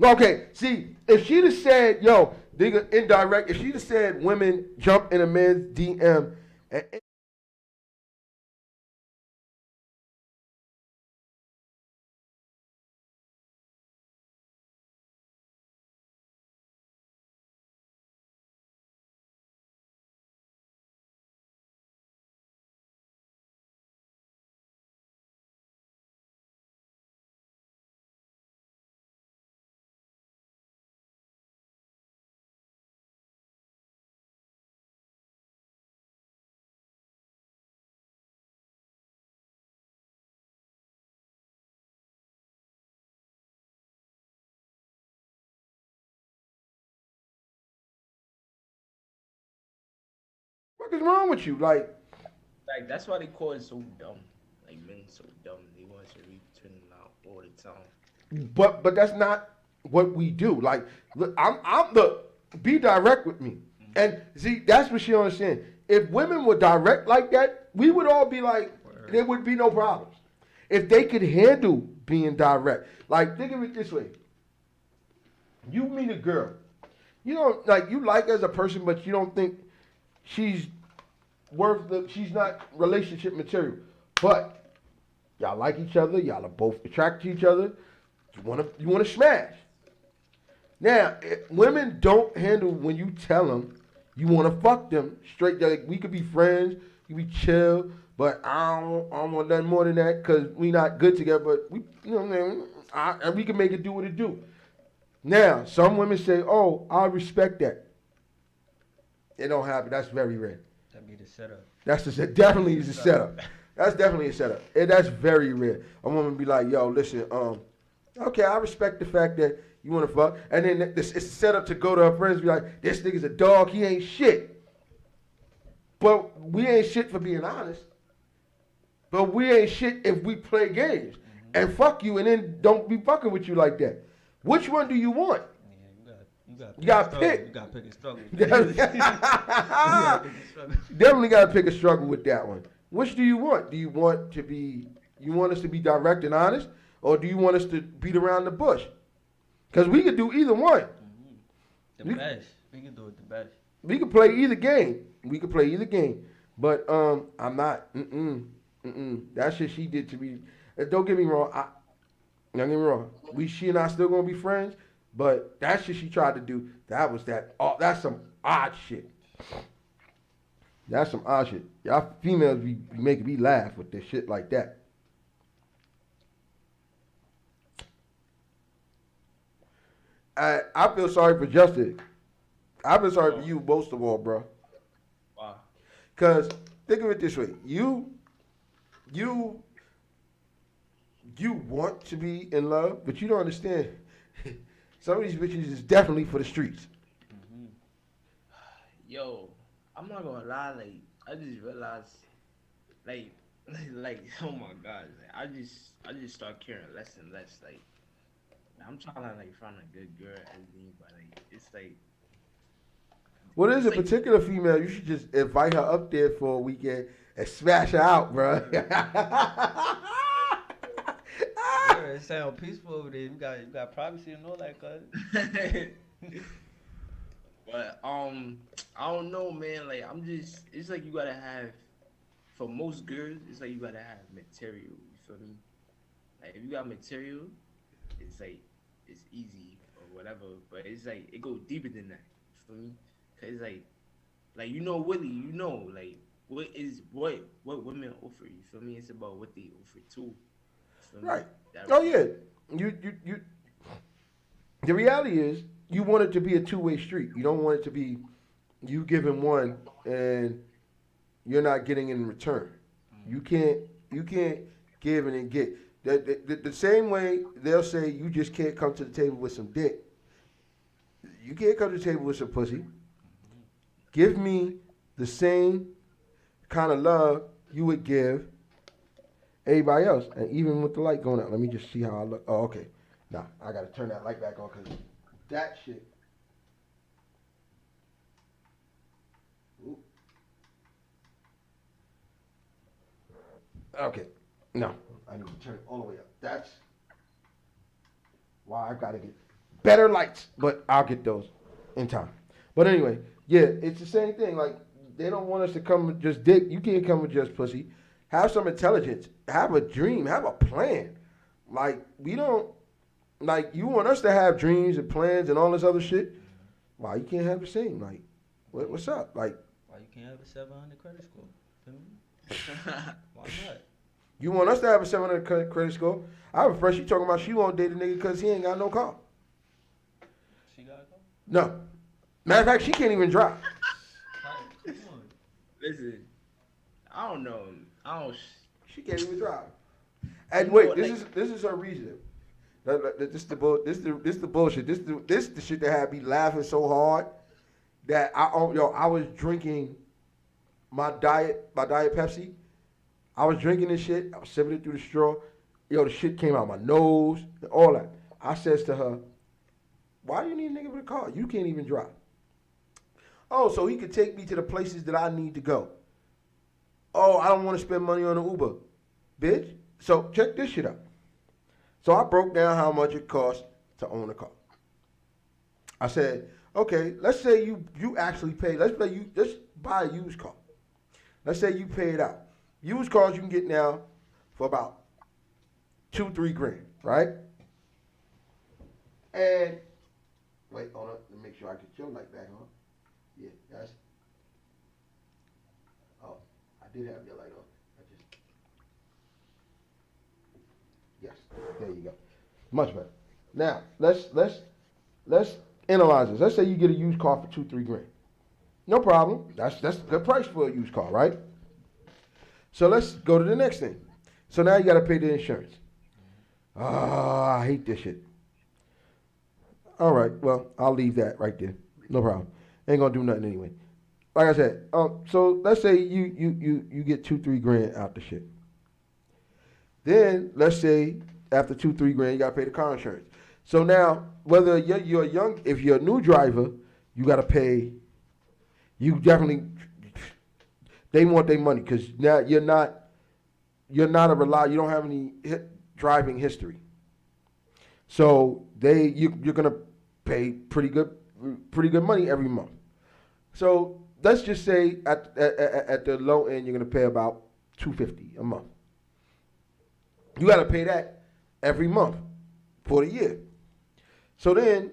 Okay, see, if she'd have said, "Yo, nigga, indirect," if she'd have said, "Women jump in a man's DM," and what is wrong with you? Like, Like that's why they call it so dumb. Like men so dumb. They want to read between them out all the time. but that's not what we do. Like, look, I'm the be direct with me, and see, that's what she don't understand. If women were direct like that, we would all be like, there would be no problems. If they could handle being direct, like think of it this way: you meet a girl, you don't like you like as a person, but you don't think she's she's not relationship material, but y'all like each other, y'all are both attracted to each other. You wanna smash. Now, women don't handle when you tell them you want to fuck them straight. Like we could be friends, we be chill, but I don't want nothing more than that because we not good together. But we, what I mean, and we can make it do what it do. Now, some women say, "Oh, I respect that." It don't happen. That's very rare. That be the setup. Definitely is a setup. That's definitely a setup. And that's very rare. A woman be like, "Yo, listen, okay, I respect the fact that you want to fuck," and then it's set up to go to her friends and be like, "This nigga's a dog. He ain't shit." But we ain't shit for being honest. But we ain't shit if we play games and fuck you and then don't be fucking with you like that. Which one do you want? Yeah, You gotta struggle. pick. You gotta pick a struggle. Definitely gotta pick a struggle with that one. Which do you want? Do you want to be? You want us to be direct and honest, or do you want us to beat around the bush? Because we could do either one. The We, best. We can do it the best. we could play either game. We could play either game. But I'm not. That shit she did to me. Don't get me wrong. Don't get me wrong. She and I still gonna be friends. But that shit she tried to do. That was that. Oh, that's some odd shit. That's some odd shit. Y'all females be making me laugh with this shit like that. I feel sorry for Justin. I feel sorry for Wow. you most of all, bro. Wow. Cause think of it this way: you you want to be in love, but you don't understand. Some of these bitches is definitely for the streets. Mm-hmm. Yo, I'm not gonna lie, like I just realized, like, like oh my god, like, I just start caring less and less. Like I'm trying to like find a good girl, everything, but like What is it's a like particular female? You should just invite her up there for a weekend and smash her out, bro. Yeah, it sound peaceful over there. You got privacy and all that, cuz. but I don't know, man. Like I'm just it's like you gotta have for most girls, it's like you gotta have material. You feel me? Like if you got material, it's like it's easy or whatever. But it's like it go deeper than that. You feel me? Cause it's like you know Willie, you know like what women offer. You feel me? It's about what they offer too. You feel me? Right. That Oh yeah. You. The reality is, you want it to be a two-way street. You don't want it to be you giving one and you're not getting in return. You can't you can't give and then get. The same way they'll say you just can't come to the table with some dick. You can't come to the table with some pussy. Give me the same kind of love you would give everybody else. And even with the light going out, let me just see how I look. Oh, okay. Nah, I gotta turn that light back on because that shit. Ooh. Okay. No, I need to turn it all the way up. That's why I gotta get better lights, but I'll get those in time. But anyway, yeah, it's the same thing. Like they don't want us to come with just dick. You can't come with just pussy. Have some intelligence. Have a dream. Have a plan. Like we don't. Like you want us to have dreams and plans and all this other shit. Why you can't have the same? Like, what's up? Like, Why you can't have a 700 credit score? Feel me? Why not? you want us to have a 700 credit score? I have a friend. She talking about she won't date a nigga because he ain't got no car. She gotta go? No. Matter of fact, she can't even drive. Come on. listen, I don't know. I don't. She can't even drive. And You know wait, what, this is her reason. This the bullshit. This the shit that had me laughing so hard that I was drinking my diet Pepsi. I was drinking this shit. I was sipping it through the straw. Yo, the shit came out my nose, all that. I says to her, "Why do you need a nigga with a car? You can't even drive." Oh, so he could take me to the places that I need to go. Oh, I don't want to spend money on an Uber, bitch. So check this shit out. So I broke down how much it costs to own a car. I said, okay, let's say you actually pay. Let's buy a used car. Let's say you pay it out. Used cars you can get now for about 2-3 grand, right? And wait, hold on, let me make sure I get your light back on. Yeah, that's. Oh, I did have your light on. I just. Yes, there you go. Much better. Now let's analyze this. Let's say you get a used car for 2-3 grand. No problem. That's a good price for a used car, right? So let's go to the next thing. So now you got to pay the insurance. Ah, I hate this shit. All right, well I'll leave that right there. No problem. Ain't gonna do nothing anyway. Like I said, so let's say you get 2-3 grand out the shit. Then let's say after 2-3 grand, you gotta pay the car insurance. So now, whether you're young, if you're a new driver, you gotta pay. You definitely, they want their money because now you're not a reliable. You don't have any driving history. So you're gonna pay pretty good money every month. So let's just say at the low end, you're gonna pay about $250 a month. You got to pay that every month for the year. So then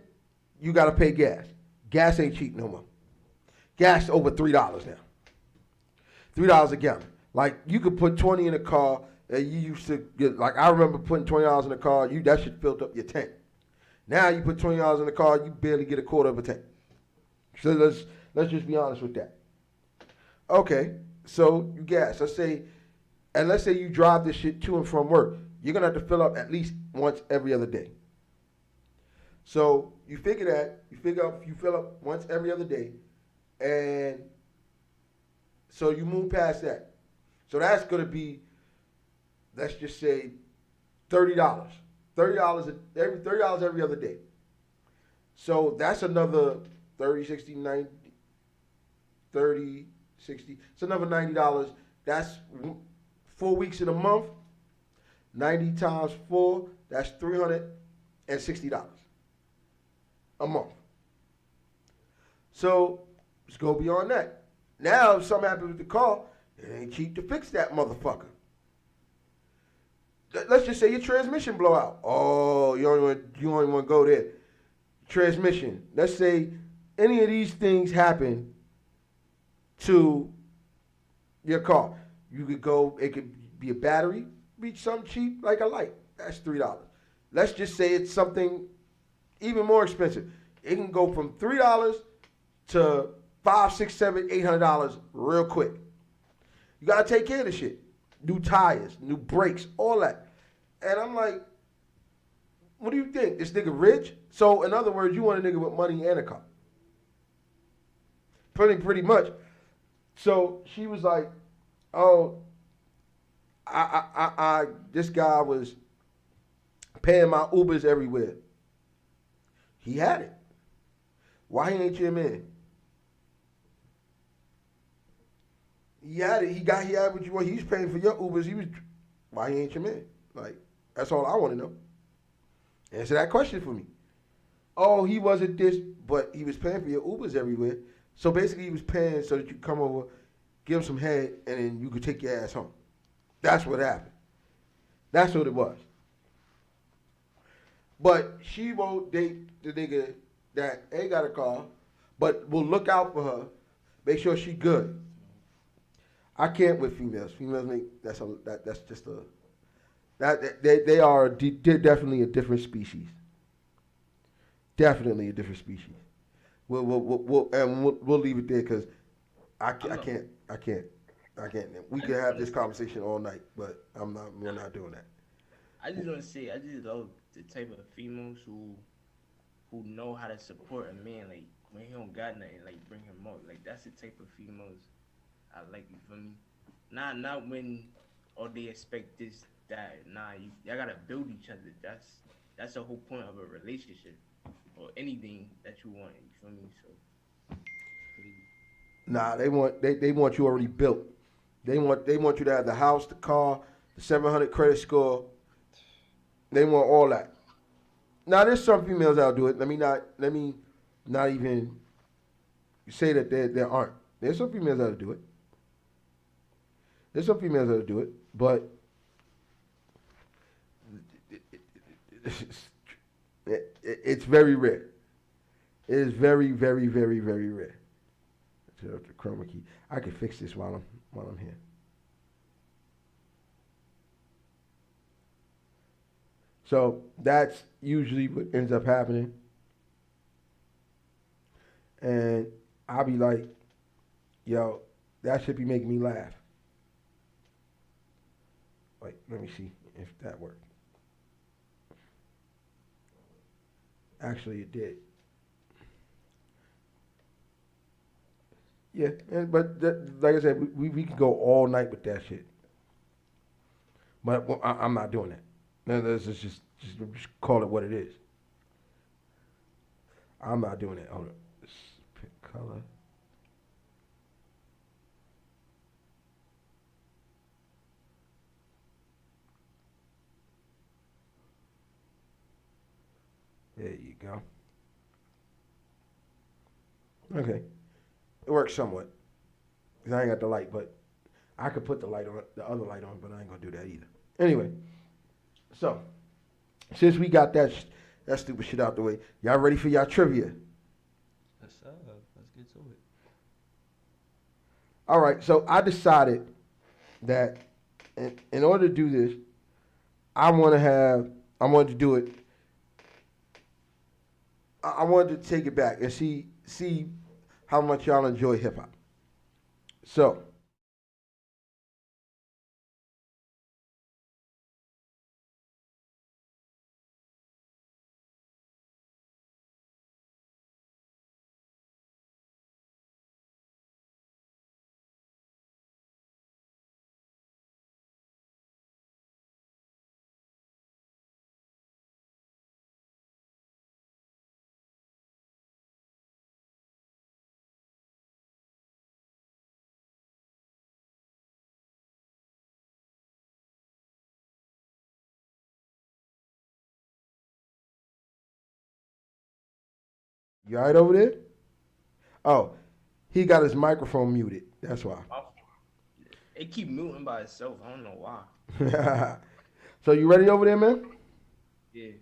you got to pay gas. Gas ain't cheap no more. Gas over $3 now. $3 a gallon. Like you could put 20 in a car and you used to get, like I remember putting $20 in a car, that shit filled up your tank. Now you put $20 in the car, you barely get a quarter of a tank. So let's just be honest with that. Okay, So you gas. Let's say you drive this shit to and from work. You're gonna have to fill up at least once every other day. So you figure that you fill up once every other day, and so you move past that. So that's gonna be, let's just say, $30. $30 every other day. So that's another 30, 60, 90, 30, 60. It's another $90. That's 4 weeks in a month. 90 times 4, that's $360 a month. So let's go beyond that. Now, if something happens with the car, it ain't cheap to fix that motherfucker. Let's just say your transmission blow out. Oh, you only want to go there. Transmission. Let's say any of these things happen to your car. You could go, it could be a battery, be something cheap like a light. That's $3. Let's just say it's something even more expensive. It can go from $3 to $5, $6, $7, $800 real quick. You gotta take care of the shit. New tires, new brakes, all that. And I'm like, what do you think? This nigga rich? So in other words, you want a nigga with money and a car. Pretty much. So she was like, oh, this guy was paying my Ubers everywhere. He had it. Why he ain't your man? He had it. He had what you want. He was paying for your Ubers. Why he ain't your man? Like, that's all I want to know. Answer that question for me. Oh, he wasn't this, but he was paying for your Ubers everywhere. So basically, he was paying so that you come over, give him some head, and then you could take your ass home. That's what happened. That's what it was. But she won't date the nigga that ain't got a car, but will look out for her, make sure she good. I can't with females. Females they're definitely a different species. Definitely a different species. We'll leave it there because I can't. We could have this conversation all night, but we're not doing that. I just want to say, I just love the type of females who know how to support a man, like when he don't got nothing, like bring him up. Like that's the type of females I like. You feel me? Not when they expect this, that. Nah, y'all gotta build each other. That's the whole point of a relationship or anything that you want. You feel me? So. Nah, they want you already built. They want you to have the house, the car, the 700 credit score. They want all that. Now there's some females that'll do it. Let me not even say that there aren't. There's some females that'll do it. But it's very rare. It is very, very, very, very rare. The chroma key. I can fix this while I'm here. So that's usually what ends up happening. And I'll be like, yo, that should be making me laugh. Like, let me see if that worked. Actually, it did. Yeah, but like I said, we can go all night with that shit. But I'm not doing that. No, let's just call it what it is. I'm not doing that. Hold on. Let's pick color. There you go. Okay. It works somewhat. 'Cause I ain't got the light, but I could put the other light on, but I ain't gonna do that either. Anyway, so since we got that stupid shit out the way, y'all ready for y'all trivia? Yes, sir. Let's get to it. All right. So I decided that in order to do this, I wanted to do it. I wanted to take it back and see how much y'all enjoy hip hop. So You all right over there? Oh, he got his microphone muted. That's why. It keep muting by itself. I don't know why. So you ready over there, man? Yeah.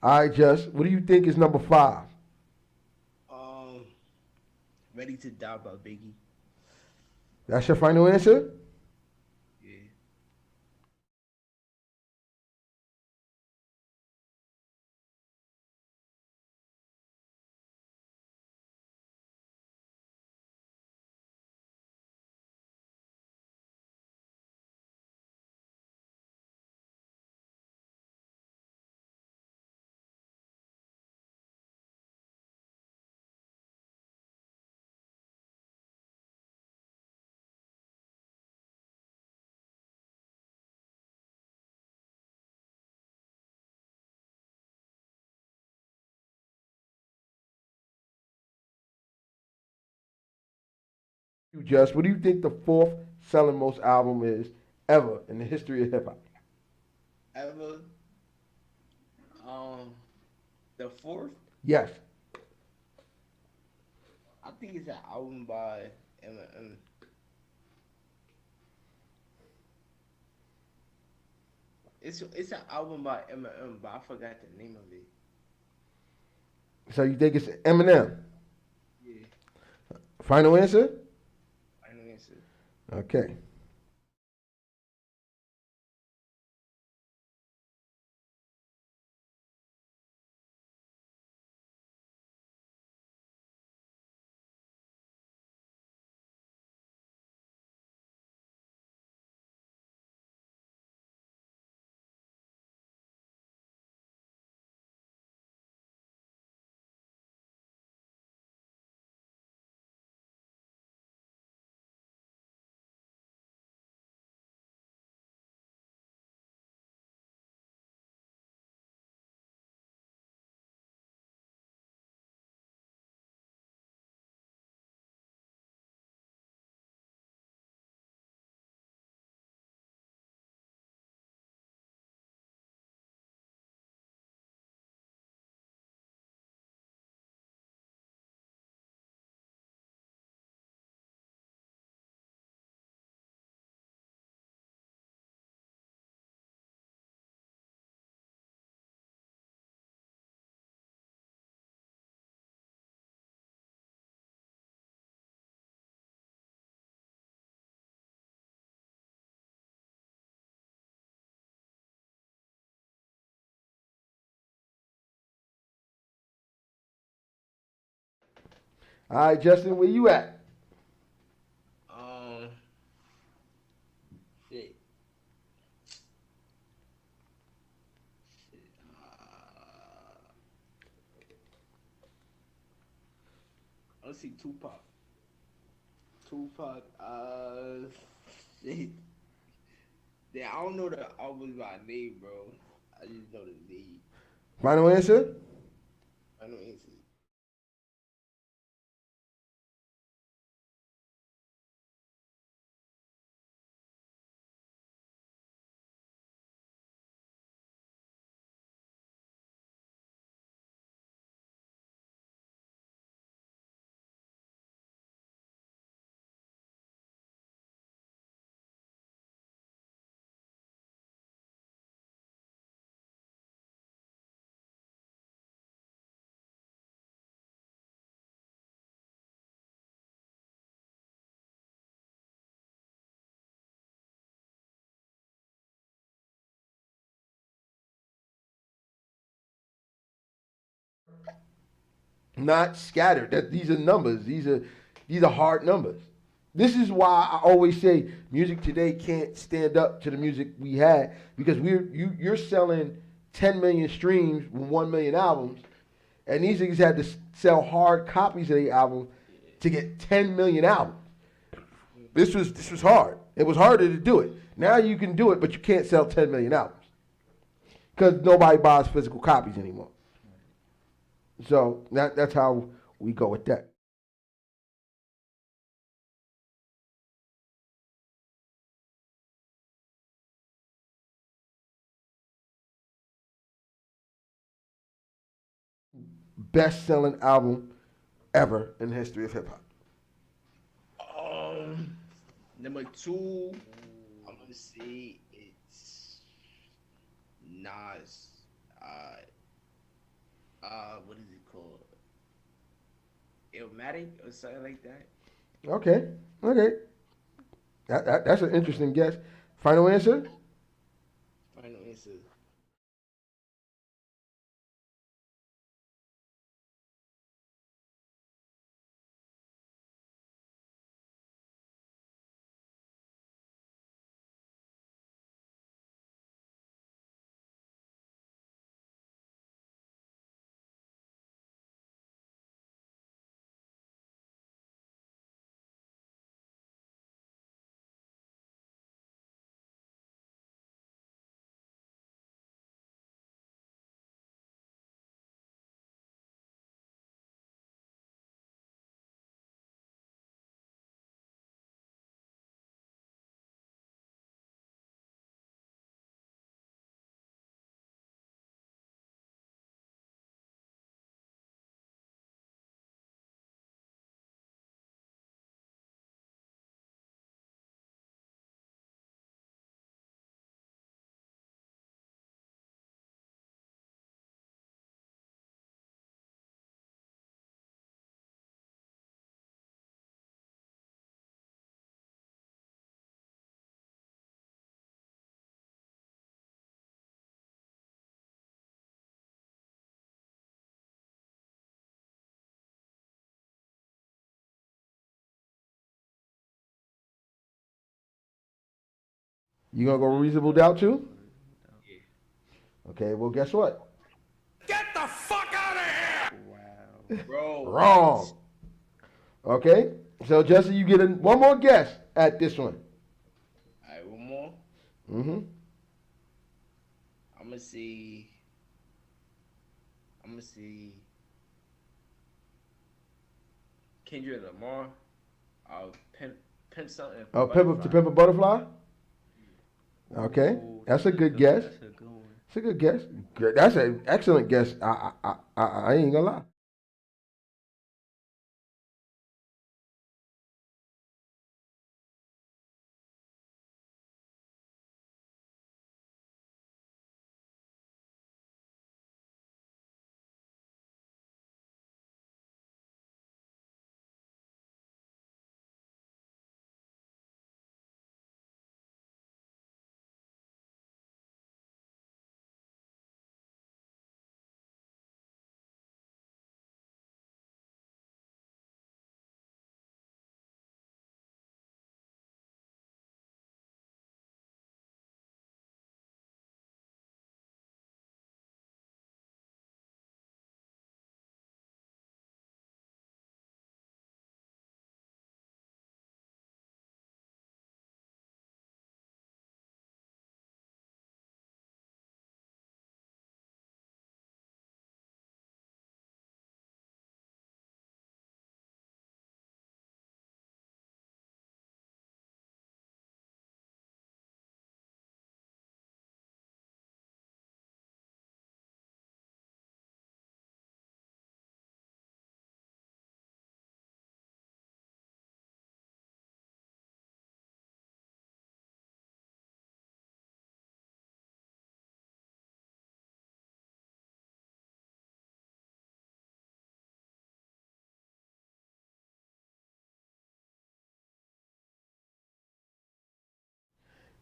All right, Just. What do you think is number five? Um, Ready to Die by Biggie. That's your final answer? Yeah. You Just. What do you think the fourth selling most album is ever in the history of hip hop? Ever. Um, the fourth. Yes. I think it's an album by Eminem. It's an album by Eminem, but I forgot the name of it. So you think it's Eminem? Yeah. Final answer? Final answer. Okay. All right, Justin, where you at? Um, shit, shit. Let's see, Tupac. Tupac. Shit. Yeah, I don't know the albums by name, bro. I just know the lead. Final answer? I know it's Not scattered. That these are numbers. These are hard numbers. This is why I always say music today can't stand up to the music we had because you're selling 10 million streams with 1 million albums, and these niggas had to sell hard copies of the album to get 10 million albums. This was hard. It was harder to do it. Now you can do it, but you can't sell 10 million albums because nobody buys physical copies anymore. So that's how we go with that. Best selling album ever in the history of hip hop. um number two. I'm gonna say it's Nas. Uh, what is it called? Illmatic or something like that. Okay, okay, that's an interesting guess. Final answer. Final answer. You gonna go reasonable doubt too? Yeah. Okay, well guess what? Wow. Bro, what? Wrong. Okay, so Justin, you get one more guess at this one. Alright, one more. Mm-hmm. I'm gonna say. I'm gonna say Kendrick Lamar. Pimp, pimp something Oh, pimp to butterfly. pimp a butterfly. Okay, Ooh, that's a that's a good good one. guess. That's a good one. It's a good guess. That's an excellent guess. I ain't gonna lie.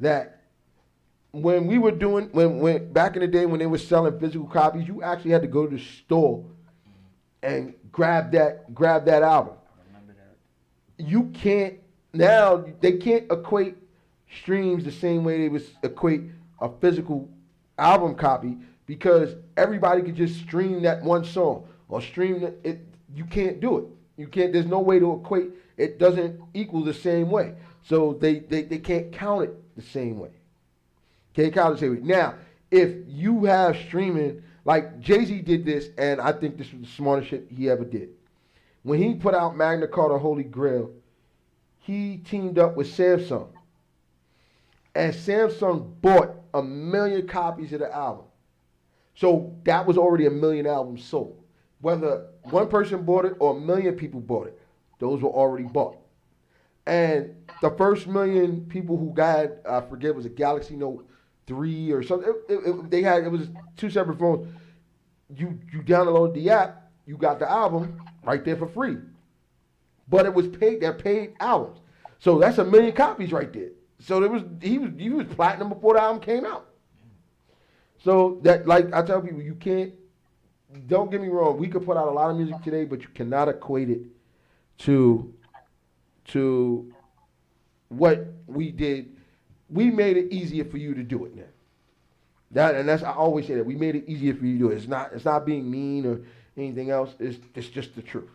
that when we were doing when back in the day when they were selling physical copies, you actually had to go to the store and grab that album. I remember that. You can't now they can't equate streams the same way they was equate a physical album copy because everybody could just stream that one song or stream it. You can't do it. You can't. There's no way to equate. It doesn't equal the same way. So they can't count it the same way. Can't count it the same way. Now, if you have streaming, like Jay Z did this, and I think this was the smartest shit he ever did. When he put out Magna Carta Holy Grail, he teamed up with Samsung. And Samsung bought 1 million copies of the album. So that was already 1 million albums sold. Whether one person bought it or 1 million people bought it, those were already bought. And the first 1 million people who got, I forget, it was a Galaxy Note 3 or something. It was two separate phones. You download the app, you got the album right there for free. But it was paid. They're paid albums, so that's 1 million copies right there. So there was he was platinum before the album came out. So that like I tell people, you can't. Don't get me wrong. We could put out a lot of music today, but you cannot equate it to to what we did. We made it easier for you to do it now. That's I always say that we made it easier for you to do it. It's not being mean or anything else. It's just the truth.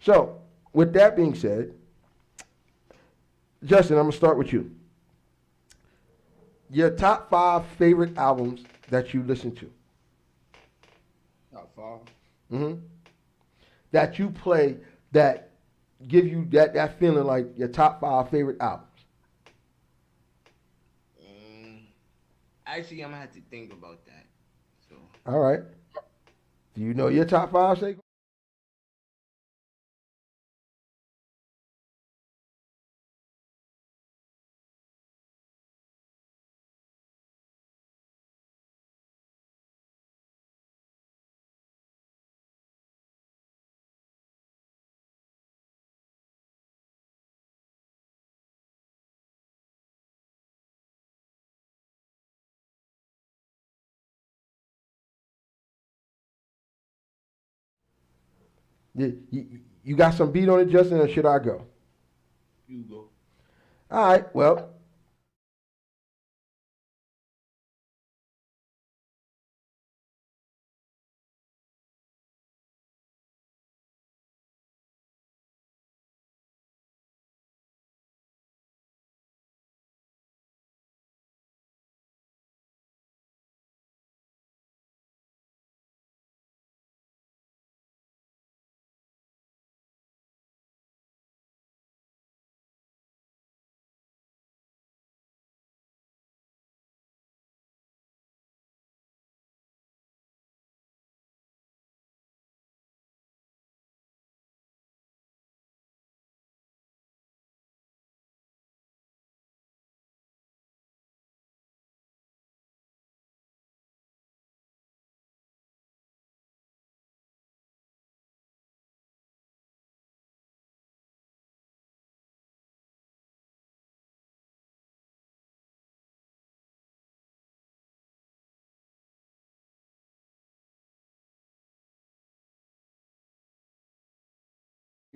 So with that being said, Justin, I'm gonna start with you. Your top 5 favorite albums that you listen to. Top five. hmm That you play that give you that feeling like your top 5 favorite albums. Mm, actually, I'm gonna have to think about that. So All right. Do you know your top 5, Saquon? You got some beat on it, Justin, or should I go? you go. All right. Well,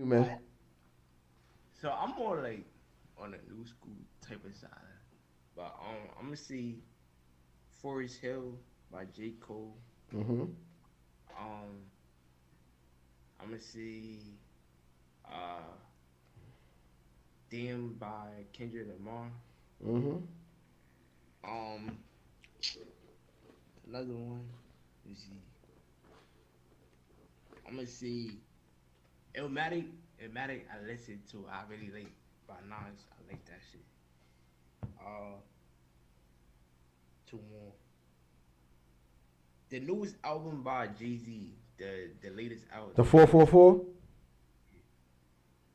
you man. So I'm more like on the new school type of side, but I'm gonna see Forest Hill by J Cole. Mm-hmm. Um, I'm gonna see uh Damn by Kendrick Lamar. Mm-hmm. Um, another one. Let me see. I'm gonna see Illmatic. Illmatic. I listen to. I really like by Nas. I like that shit. Uh, two more. The newest album by Jay Z. The latest album. The 444.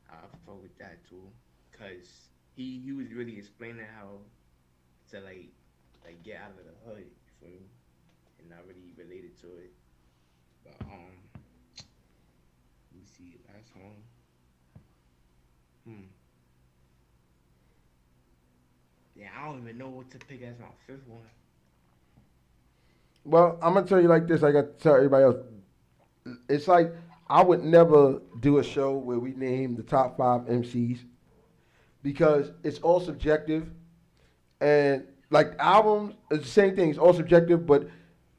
I fuck with that too, cause he was really explaining how to like get out of the hood. You feel me? And not really related to it. But let me see last one. Hmm. Yeah, I don't even know what to pick as my fifth one. Well, I'm gonna tell you like this. Like I tell everybody else, it's like I would never do a show where we name the top five MCs because it's all subjective. And like albums, it's the same thing. It's all subjective, but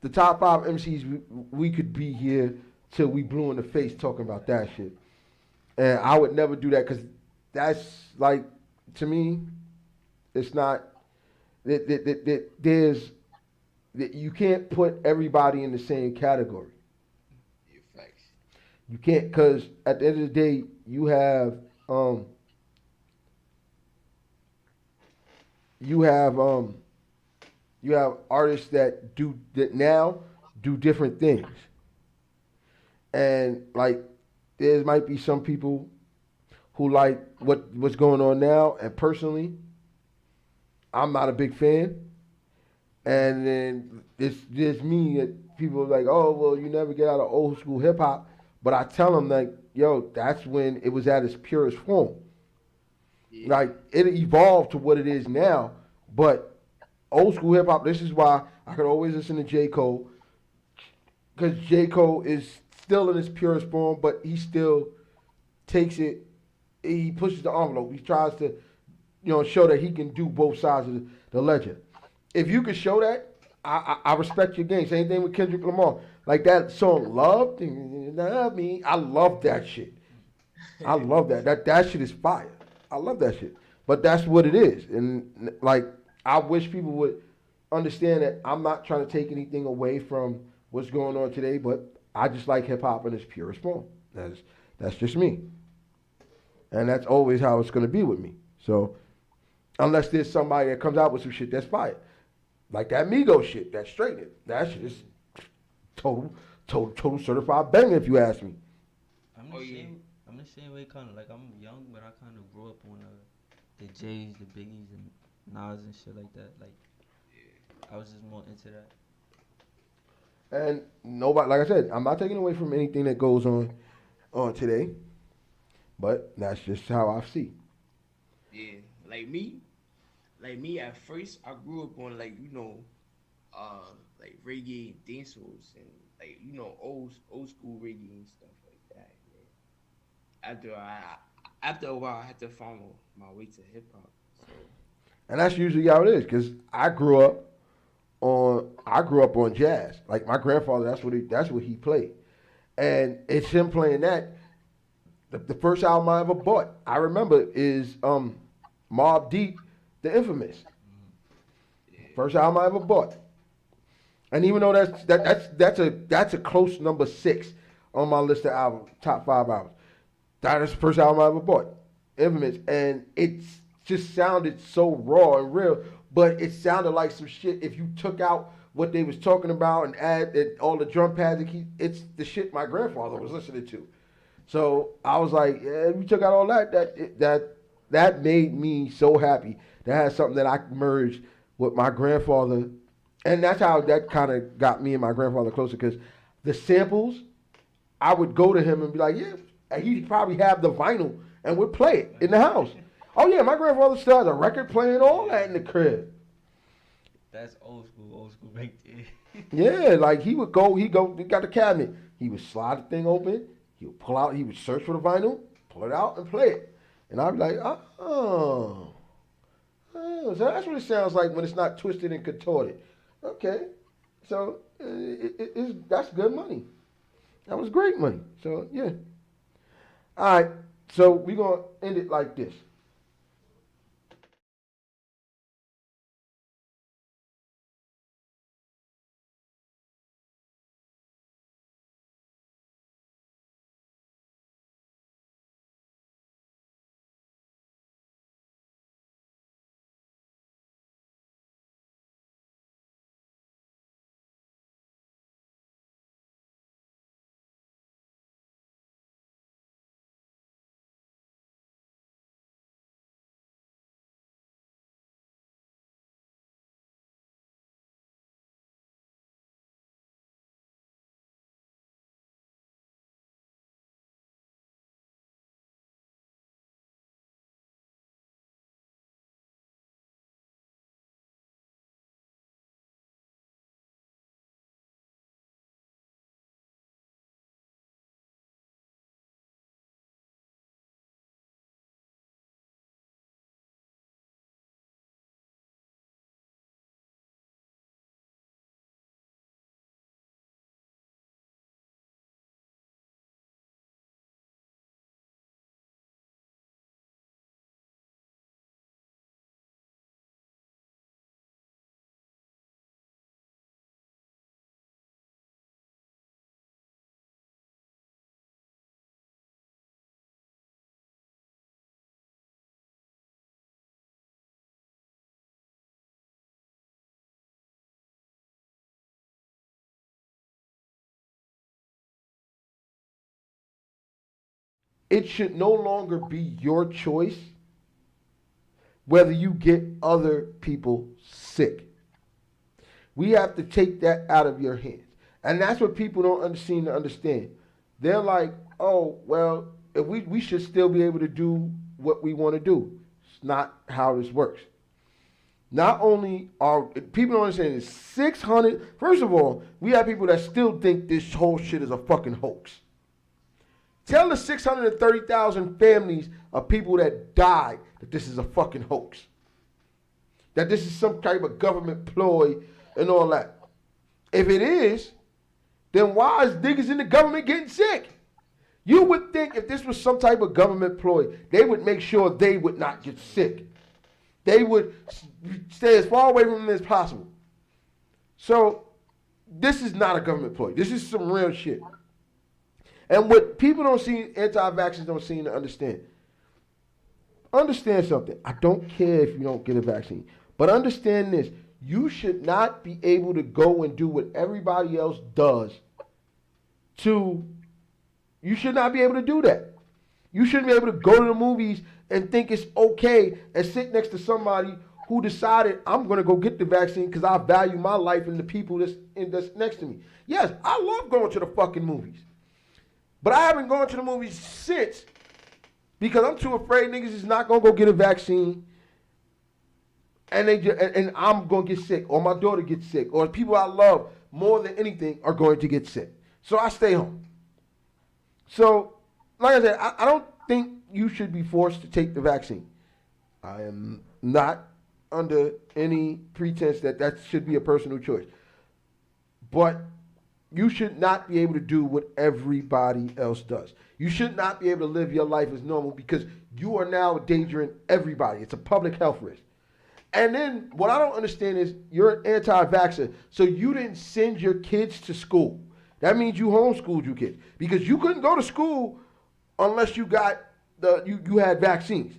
the top five MCs, we could be here till we blue in the face talking about that shit. And I would never do that because that's like, to me, it's not. There's you can't put everybody in the same category. Yeah, facts. You can't because at the end of the day, um you have um you have artists that now do different things. And like there might be some people who like what's going on now, and personally, I'm not a big fan. And then there's me that people are like, oh well, you never get out of old school hip hop. But I tell them like, yo, that's when it was at its purest form. Yeah. Like it evolved to what it is now, but old school hip hop. This is why I could always listen to J Cole because J Cole is still in its purest form, but he still takes it. He pushes the envelope. He tries to, show that he can do both sides of the ledger. If you can show that, I respect your game. Same thing with Kendrick Lamar. Like that song, "Love," love me. I love that shit. I love that. That shit is fire. I love that shit. But that's what it is. And like I wish people would understand that I'm not trying to take anything away from what's going on today, but I just like hip hop in its purest form. That's just me. And that's always how it's gonna be with me. So unless there's somebody that comes out with some shit that's fire. Like that Migo shit, that straight it. That shit is total, total certified banger if you ask me. I'm Oh the yeah. same. I'm the same way, kind of like I'm young, but I kind of grew up on the J's, the Biggies, and Nas and shit like that. Like I was just more into that. And nobody, like I said, I'm not taking away from anything that goes on today, but that's just how I see. Yeah. Like me at first I grew up on like, like reggae and dancehall and like, old school reggae and stuff like that. Yeah. After a while I had to follow my way to hip hop. So And that's usually how it is, because I grew up on jazz. Like my grandfather, that's what he played, and it's him playing that. The first album I ever bought, I remember, is Mobb Deep, The Infamous. yeah. First album I ever bought. And even though that's a close number six on my list of albums, top five albums, that is the first album I ever bought, Infamous, and it just sounded so raw and real, but it sounded like some shit. If you took out what they was talking about and add all the drum pads, it's the shit my grandfather was listening to. So I was like, yeah, we took out all that made me so happy. That had something that I merged with my grandfather, and that's how that kind of got me and my grandfather closer. Because the samples, I would go to him and be like, yeah, and he'd probably have the vinyl and would play it in the house. Oh yeah, my grandfather still has a record playing all that in the crib. That's old school right there. Yeah, like he got the cabinet. He would slide the thing open. He would pull out. He would search for the vinyl, pull it out, and play it. And I'd be like, oh, so that's what it sounds like when it's not twisted and contorted. Okay, so that's good money. That was great money. So yeah. All right. So we're gonna end it like this. it should no longer be your choice whether you get other people sick. We have to take that out of your hands. And that's what people don't seem to understand. They're like, oh, well, if we should still be able to do what we want to do. It's not how this works. Not only are people don't understand is 600. First of all, we have people that still think this whole shit is a fucking hoax. Tell the 630,000 families of people that died that this is a fucking hoax. That this is some type of government ploy and all that. If it is, then why is niggas in the government getting sick? You would think if this was some type of government ploy, they would make sure they would not get sick. They would stay as far away from them as possible. So this is not a government ploy. This is some real shit. And what people don't see, anti-vaxxers don't seem to understand. Understand something. I don't care if you don't get a vaccine. But understand this. You should not be able to go and do what everybody else does you should not be able to do that. You shouldn't be able to go to the movies and think it's okay and sit next to somebody who decided I'm going to go get the vaccine because I value my life and the people that's next to me. Yes, I love going to the fucking movies. But I haven't gone to the movies since because I'm too afraid niggas is not going to go get a vaccine and I'm going to get sick or my daughter gets sick or people I love more than anything are going to get sick. So I stay home. So, like I said, I don't think you should be forced to take the vaccine. I am not under any pretense that should be a personal choice. But you should not be able to do what everybody else does. You should not be able to live your life as normal because you are now endangering everybody. It's a public health risk. And then what I don't understand is you're an anti-vaxxer, so you didn't send your kids to school. That means you homeschooled your kids because you couldn't go to school unless you got you had vaccines.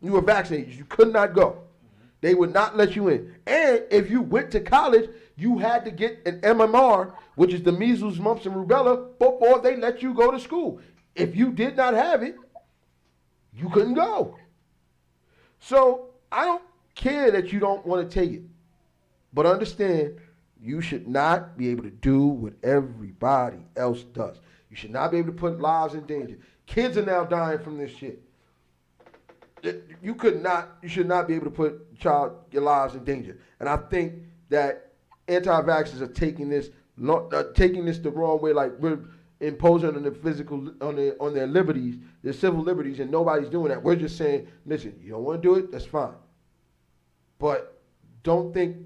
You were vaccinated. You could not go. They would not let you in. And if you went to college, you had to get an MMR, which is the measles, mumps, and rubella, before they let you go to school. If you did not have it, you couldn't go. So I don't care that you don't want to take it. But understand, you should not be able to do what everybody else does. You should not be able to put lives in danger. Kids are now dying from this shit. You should not be able to put your lives in danger. And I think that anti-vaxxers are taking this the wrong way, like we're imposing on the physical, on their liberties, their civil liberties, and nobody's doing that. We're just saying, listen, you don't want to do it, that's fine. But don't think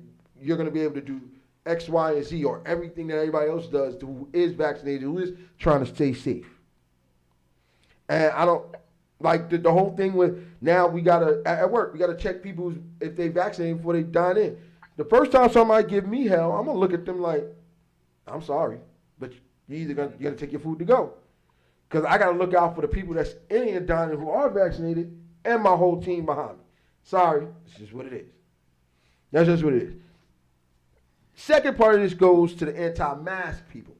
you're going to be able to do X, Y, and Z or everything that everybody else does who is vaccinated, who is trying to stay safe. And I don't, like the whole thing with now at work, we got to check people if they vaccinated before they dine in. The first time somebody give me hell, I'm going to look at them like, I'm sorry, but you're going to take your food to go. Because I got to look out for the people that's in here dining who are vaccinated and my whole team behind me. Sorry, it's just what it is. That's just what it is. Second part of this goes to the anti-mask people.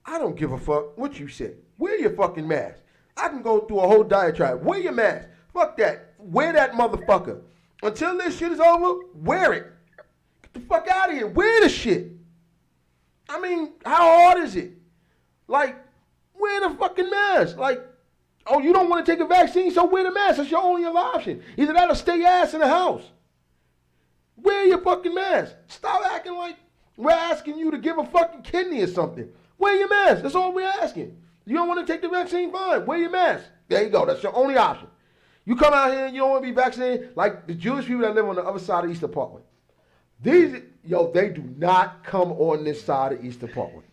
I don't give a fuck what you say. Wear your fucking mask. I can go through a whole diatribe. Wear your mask. Fuck that. Wear that motherfucker. Until this shit is over, wear it. Get the fuck out of here. Wear the shit. I mean, how hard is it? Like, wear the fucking mask. Like, oh, you don't want to take a vaccine, so wear the mask. That's your only other option. Either that or stay your ass in the house. Wear your fucking mask. Stop acting like we're asking you to give a fucking kidney or something. Wear your mask. That's all we're asking. You don't want to take the vaccine? Fine. Wear your mask. There you go. That's your only option. You come out here and you don't want to be vaccinated, like the Jewish people that live on the other side of Eastern Parkway. They do not come on this side of Eastern Parkway.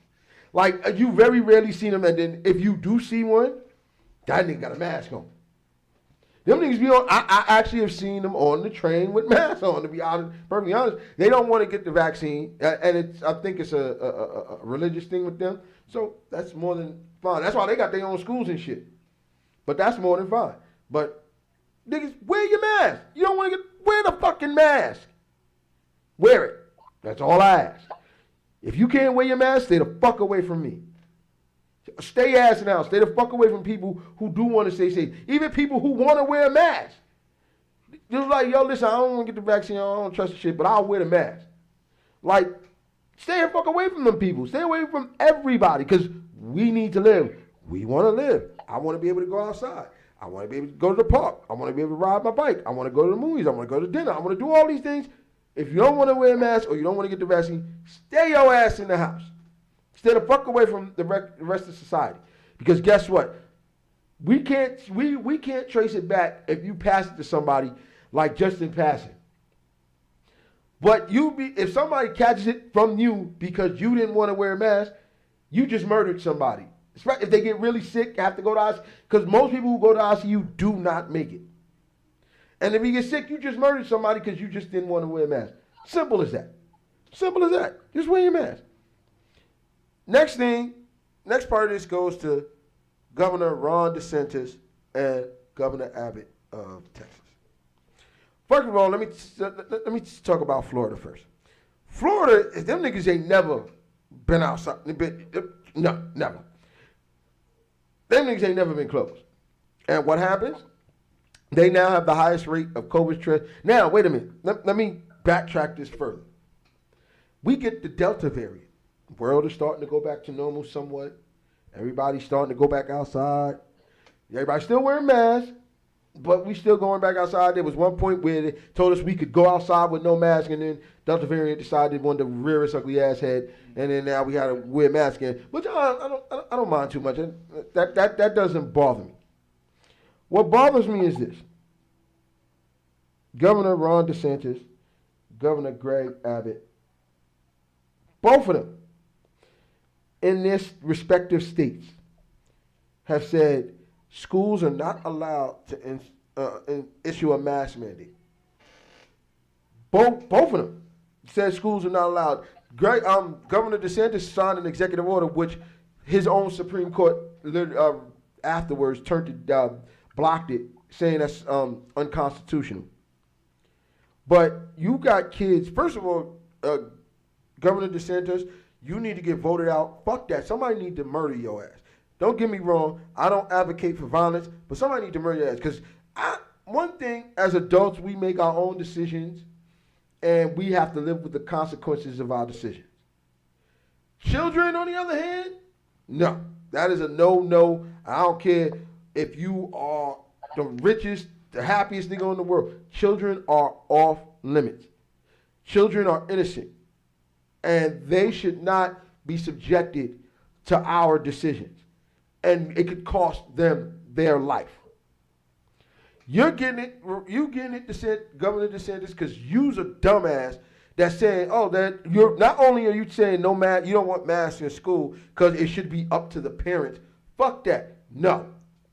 Like, you very rarely see them, and then if you do see one, that nigga got a mask on. Them niggas be on, I actually have seen them on the train with masks on, to be honest, perfectly honest. They don't want to get the vaccine, and I think it's a religious thing with them. So that's more than fine. That's why they got their own schools and shit. But that's more than fine. But niggas, wear your mask. You don't want to wear the fucking mask. Wear it. That's all I ask. If you can't wear your mask, stay the fuck away from me. stay ass in the house. Stay the fuck away from people who do want to stay safe. Even people who want to wear a mask. Just like, yo, listen, I don't want to get the vaccine. I don't trust the shit, but I'll wear the mask. Like, stay the fuck away from them people. Stay away from everybody because we need to live. We want to live. I want to be able to go outside. I want to be able to go to the park. I want to be able to ride my bike. I want to go to the movies. I want to go to dinner. I want to do all these things. If you don't want to wear a mask or you don't want to get the vaccine, stay your ass in the house. Stay the fuck away from the rest of society. Because guess what? We can't trace it back if you pass it to somebody like just in passing. But if somebody catches it from you because you didn't want to wear a mask, you just murdered somebody. If they get really sick, have to go to ICU, because most people who go to ICU do not make it. And if you get sick, you just murdered somebody because you just didn't want to wear a mask. Simple as that. Simple as that. Just wear your mask. Next part of this goes to Governor Ron DeSantis and Governor Abbott of Texas. First of all, let me talk about Florida first. Florida, them niggas ain't never been outside. No, never. Them niggas ain't never been closed. And what happens? They now have the highest rate of COVID trend. Now, wait a minute. Let me backtrack this further. We get the Delta variant. The world is starting to go back to normal somewhat. Everybody's starting to go back outside. Everybody's still wearing masks, but we still going back outside. There was one point where they told us we could go outside with no mask, and then Delta variant decided they wanted to rear its ugly ass head, and then now we had to wear masks again. But I don't mind too much. That doesn't bother me. What bothers me is this. Governor Ron DeSantis, Governor Greg Abbott, both of them in their respective states have said schools are not allowed to issue a mask mandate. Both of them said schools are not allowed. Governor DeSantis signed an executive order which his own Supreme Court afterwards blocked it, saying that's unconstitutional. But you got kids. First of all, Governor DeSantis, you need to get voted out. Fuck that. Somebody need to murder your ass. Don't get me wrong. I don't advocate for violence, but somebody need to murder your ass. Because one thing, as adults, we make our own decisions, and we have to live with the consequences of our decisions. Children, on the other hand, no. That is a no. I don't care if you are the richest, the happiest nigga in the world. Children are off limits. Children are innocent. And they should not be subjected to our decisions. And it could cost them their life. You getting it, Governor DeSantis, because you's a dumbass that's saying, that you're not only are you saying no mask, you don't want masks in school because it should be up to the parents. Fuck that. No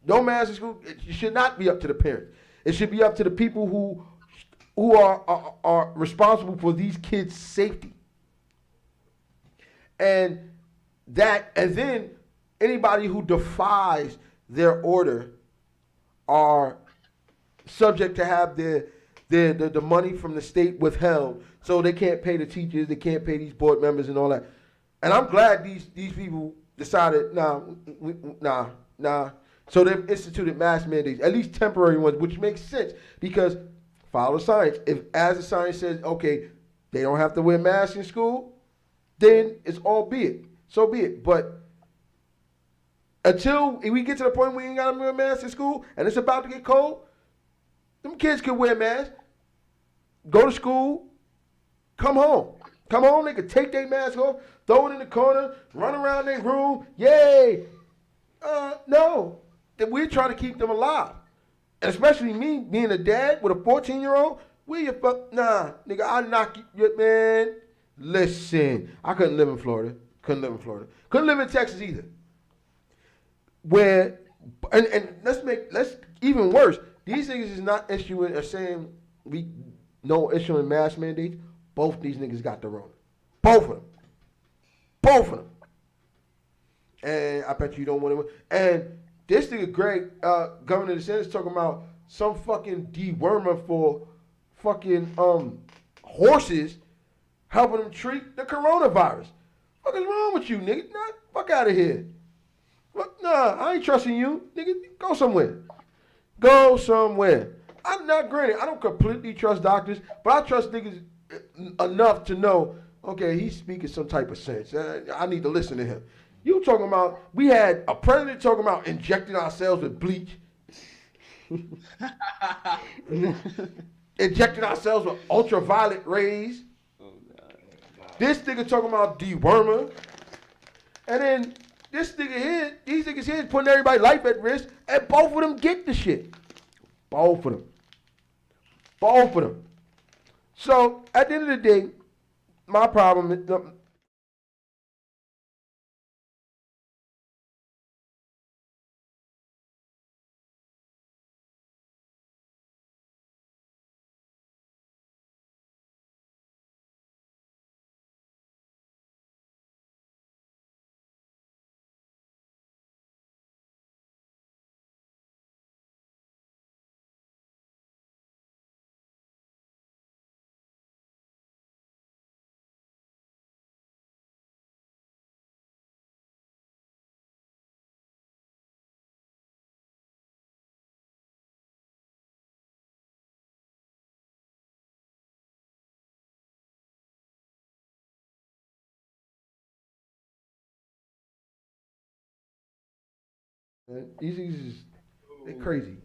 masks in school. It should not be up to the parents. It should be up to the people who are responsible for these kids' safety. And then anybody who defies their order are subject to have the money from the state withheld, so they can't pay the teachers, they can't pay these board members and all that. And I'm glad these people decided, nah. So they've instituted mask mandates, at least temporary ones, which makes sense because follow science. If as the science says, okay, they don't have to wear masks in school, then it's so be it. But until we get to the point where we ain't got to wear masks in school and it's about to get cold, them kids can wear masks, go to school, come home. They can take their mask off, throw it in the corner, run around their room, yay. No, we're trying to keep them alive. And especially me, being a dad with a 14-year-old, nigga, I knock you, man. Listen, I couldn't live in Florida. Couldn't live in Texas either. Where, and let's even worse. These niggas is not issuing or saying issuing mask mandates. Both these niggas got the Rona. Both of them. And I bet you don't want to. And this nigga Greg, Governor DeSantis, talking about some fucking dewormer for fucking horses, helping them treat the coronavirus. What is wrong with you, nigga? Fuck out of here. Well, nah, I ain't trusting you. Nigga, go somewhere. Go somewhere. I'm not granted. I don't completely trust doctors, but I trust niggas enough to know, okay, he's speaking some type of sense. I need to listen to him. You talking about, we had a president talking about injecting ourselves with bleach, injecting ourselves with ultraviolet rays. Oh God. This nigga talking about dewormer. And then this nigga here, these niggas here is putting everybody's life at risk, and both of them get the shit. Both of them. Both of them. So at the end of the day, my problem is these niggas is they crazy.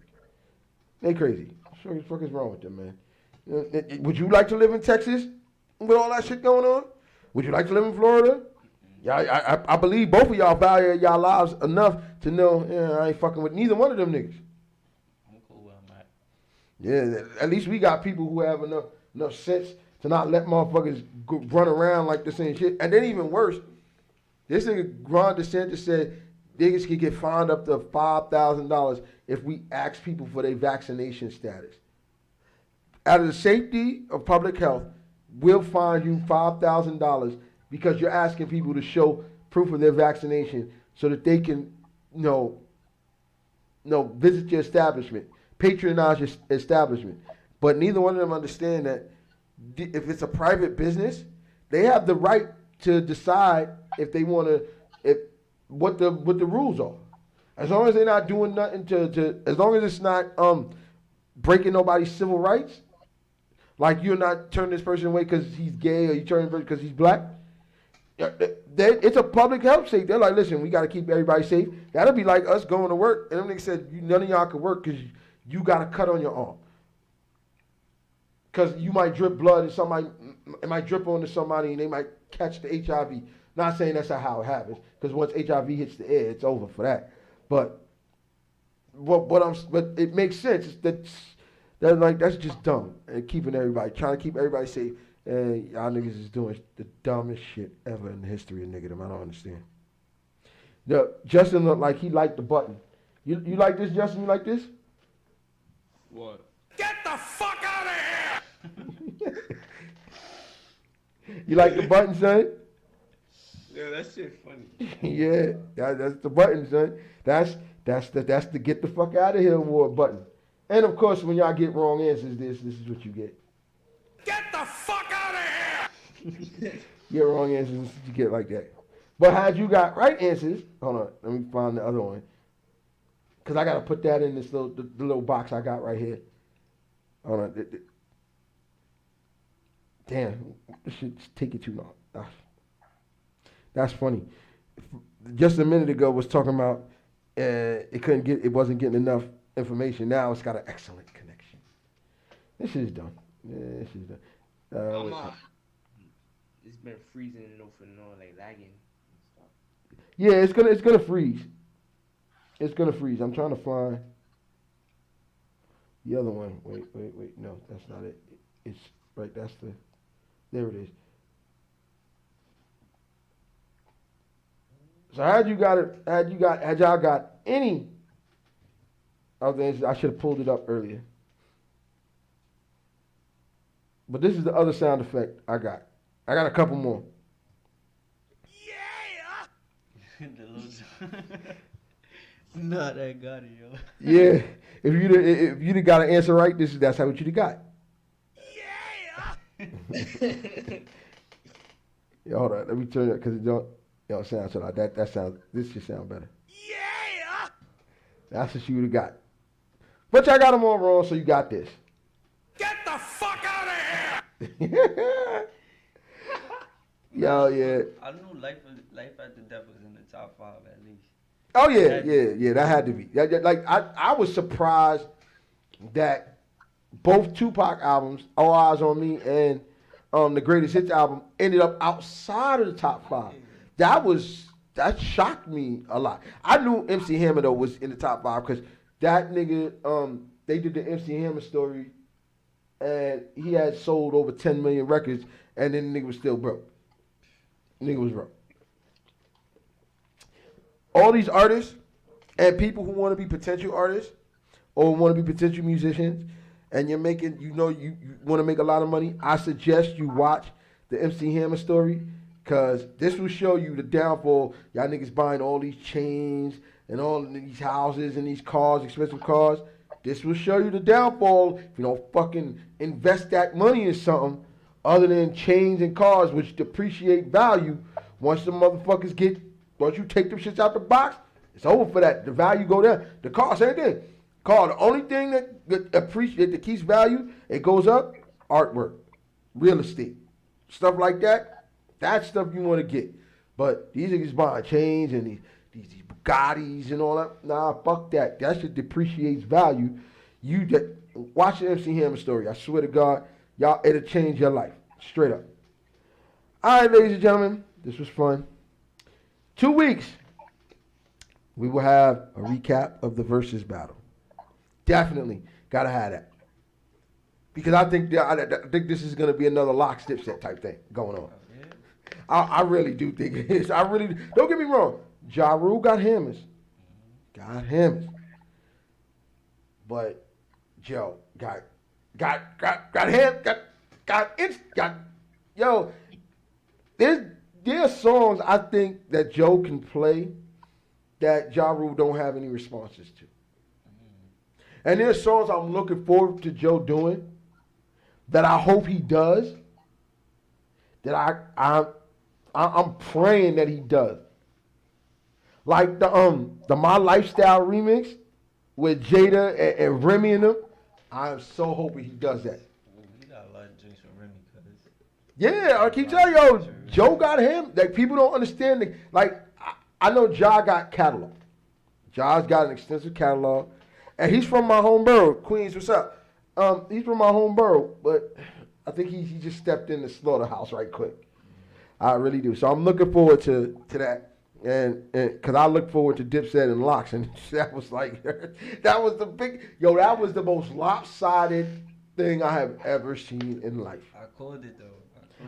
They crazy. What the fuck is wrong with them, man? Would you like to live in Texas with all that shit going on? Would you like to live in Florida? Yeah, I believe both of y'all value y'all lives enough to know, yeah, I ain't fucking with neither one of them niggas. I'm cool where I'm at. Yeah, at least we got people who have enough sense to not let motherfuckers run around like this and shit. And then even worse, this nigga Ron DeSantis said niggas could get fined up to $5,000 if we ask people for their vaccination status. Out of the safety of public health, we'll fine you $5,000 because you're asking people to show proof of their vaccination so that they can, visit your establishment, patronize your establishment. But neither one of them understand that if it's a private business, they have the right to decide if they want to, what the rules are. As long as they're not doing nothing as long as it's not breaking nobody's civil rights, like you're not turning this person away because he's gay or you turn him because he's black. It's a public health state. They're like, listen, we got to keep everybody safe. That'll be like us going to work, and them niggas said none of y'all can work because you got a cut on your arm. Because you might drip blood and it might drip onto somebody and they might catch the HIV. Not saying that's not how it happens, because once HIV hits the air, it's over for that. But but it makes sense. That's just dumb and trying to keep everybody safe. And y'all niggas is doing the dumbest shit ever in the history of niggerdom. I don't understand. Justin looked like he liked the button. You like this, Justin? You like this? What? Get the fuck out of here! You like the button, son? Yeah, that shit funny. Yeah, that's the button, son. That's the get the fuck out of here award button. And of course, when y'all get wrong answers, this is what you get. Get the fuck out of here! Get wrong answers, this is what you get like that. But had you got right answers, hold on, let me find the other one. Cause I gotta put that in this the little box I got right here. Hold on. Damn, this shit take it too long. That's funny. Just a minute ago was talking about it wasn't getting enough information. Now it's got an excellent connection. This shit is done. Yeah, this shit is done. It's been freezing and off and on, like lagging and stuff. Yeah, it's gonna freeze. It's gonna freeze. I'm trying to find the other one. Wait. No, that's not it. It's right. There it is. So had y'all got any of the answers, I should have pulled it up earlier. But this is the other sound effect I got. I got a couple more. Yeah! The little Nah, that got it, yo. Yeah, if you'd got an answer right, that's how what you'd have got. Yeah! Yeah, hold on, let me turn it because it don't sound so like that. That sounds. This should sound better. Yeah! That's what you would have got. But y'all got them all wrong, so you got this. Get the fuck out of here! Yo, yeah. I knew Life After Death was in the top 5 at least. Oh yeah. That had to be. Like I was surprised that both Tupac albums, All Eyes on Me and the Greatest Hits album, ended up outside of the top 5. That shocked me a lot. I knew MC Hammer though was in the top 5 because that nigga they did the MC Hammer story, and he had sold over 10 million records, and then the nigga was still broke. Nigga was broke. All these artists and people who want to be potential artists or want to be potential musicians, and you're making, you want to make a lot of money, I suggest you watch the MC Hammer story, because this will show you the downfall. Y'all niggas buying all these chains and all these houses and these cars, expensive cars. This will show you the downfall if you don't fucking invest that money in something other than chains and cars, which depreciate value. Once you take them shits out the box, it's over for that. The value go down. The car, same thing. Car, the only thing that keeps value, it goes up, artwork, real estate, stuff like that. That's stuff you want to get. But these niggas buying chains and these Bugattis and all that. Nah, fuck that. That shit depreciates value. Watch the MC Hammer story. I swear to God, y'all, it'll change your life. Straight up. All right, ladies and gentlemen, this was fun. 2 weeks, we will have a recap of the Versus battle. Definitely gotta have that, because I think this is gonna be another Lock Dipset type thing going on. I really do think it is. I really don't get me wrong. Ja Rule got hammers, but Joe got yo. There's songs I think that Joe can play that Ja Rule don't have any responses to. And there's songs I'm looking forward to Joe doing that I hope he does, that I'm praying that he does. Like the My Lifestyle remix with Jada and Remy and them. I'm so hoping he does that. We got a lot of drinks from Remy, cuz. Yeah, I keep telling you, Joe got him. Like, people don't understand. I know Ja got catalog. Ja's got an extensive catalog. And he's from my home borough, Queens. What's up? He's from my home borough, but I think he just stepped in the slaughterhouse right quick. I really do. So I'm looking forward to that. And because I look forward to Dipset and Locks. And that was like, that was the most lopsided thing I have ever seen in life. I called it, though.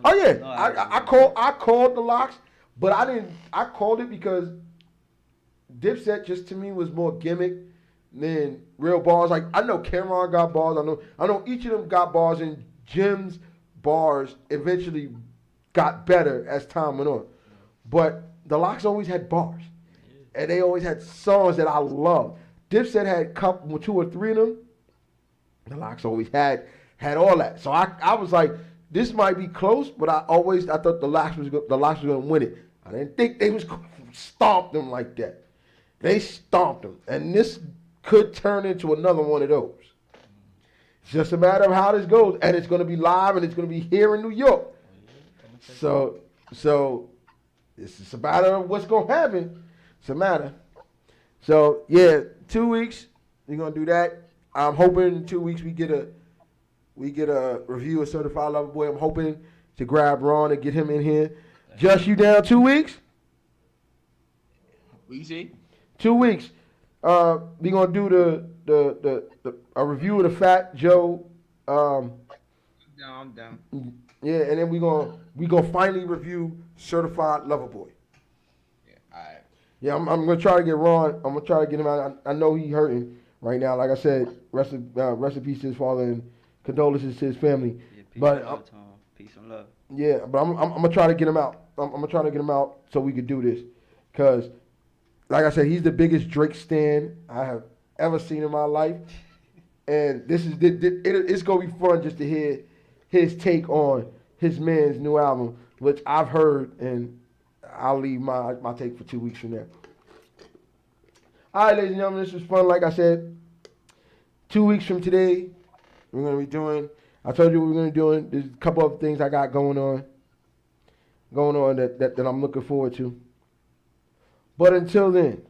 Oh yeah, no, I called the Locks, but I called it because Dipset just to me was more gimmick than real bars. Like, I know Cameron got bars, I know each of them got bars, and Jim's bars eventually got better as time went on. But the Locks always had bars, and they always had songs that I loved. Dipset had two or three of them. The Locks always had all that. So I was like, this might be close, but I thought the Locks was going to win it. I didn't think they was going to stomp them like that. They stomped them, and this could turn into another one of those. It's just a matter of how this goes, and it's going to be live, and it's going to be here in New York. So it's just a matter of what's going to happen. It's a matter. So yeah, 2 weeks we're going to do that. I'm hoping in 2 weeks we get a review of Certified Lover Boy. I'm hoping to grab Ron and get him in here. Just you down 2 weeks? What you say? 2 weeks. We gonna do a review of the Fat Joe. I'm down. Yeah, and then we gonna finally review Certified Lover Boy. Yeah, all right. Yeah, I'm gonna try to get Ron. I'm gonna try to get him out. I know he's hurting right now. Like I said, rest in peace to his father and condolences to his family. Yeah, peace but and love, Tom. Peace and love. Yeah, but I'm gonna try to get him out. I'm gonna try to get him out so we could do this, cause like I said, he's the biggest Drake stan I have ever seen in my life, and it's gonna be fun just to hear his take on his man's new album, which I've heard, and I'll leave my take for 2 weeks from there. All right, ladies and gentlemen, this was fun. Like I said, 2 weeks from today, we're gonna be doing. I told you what we're gonna be doing. There's a couple of things I got going on that I'm looking forward to. But until then.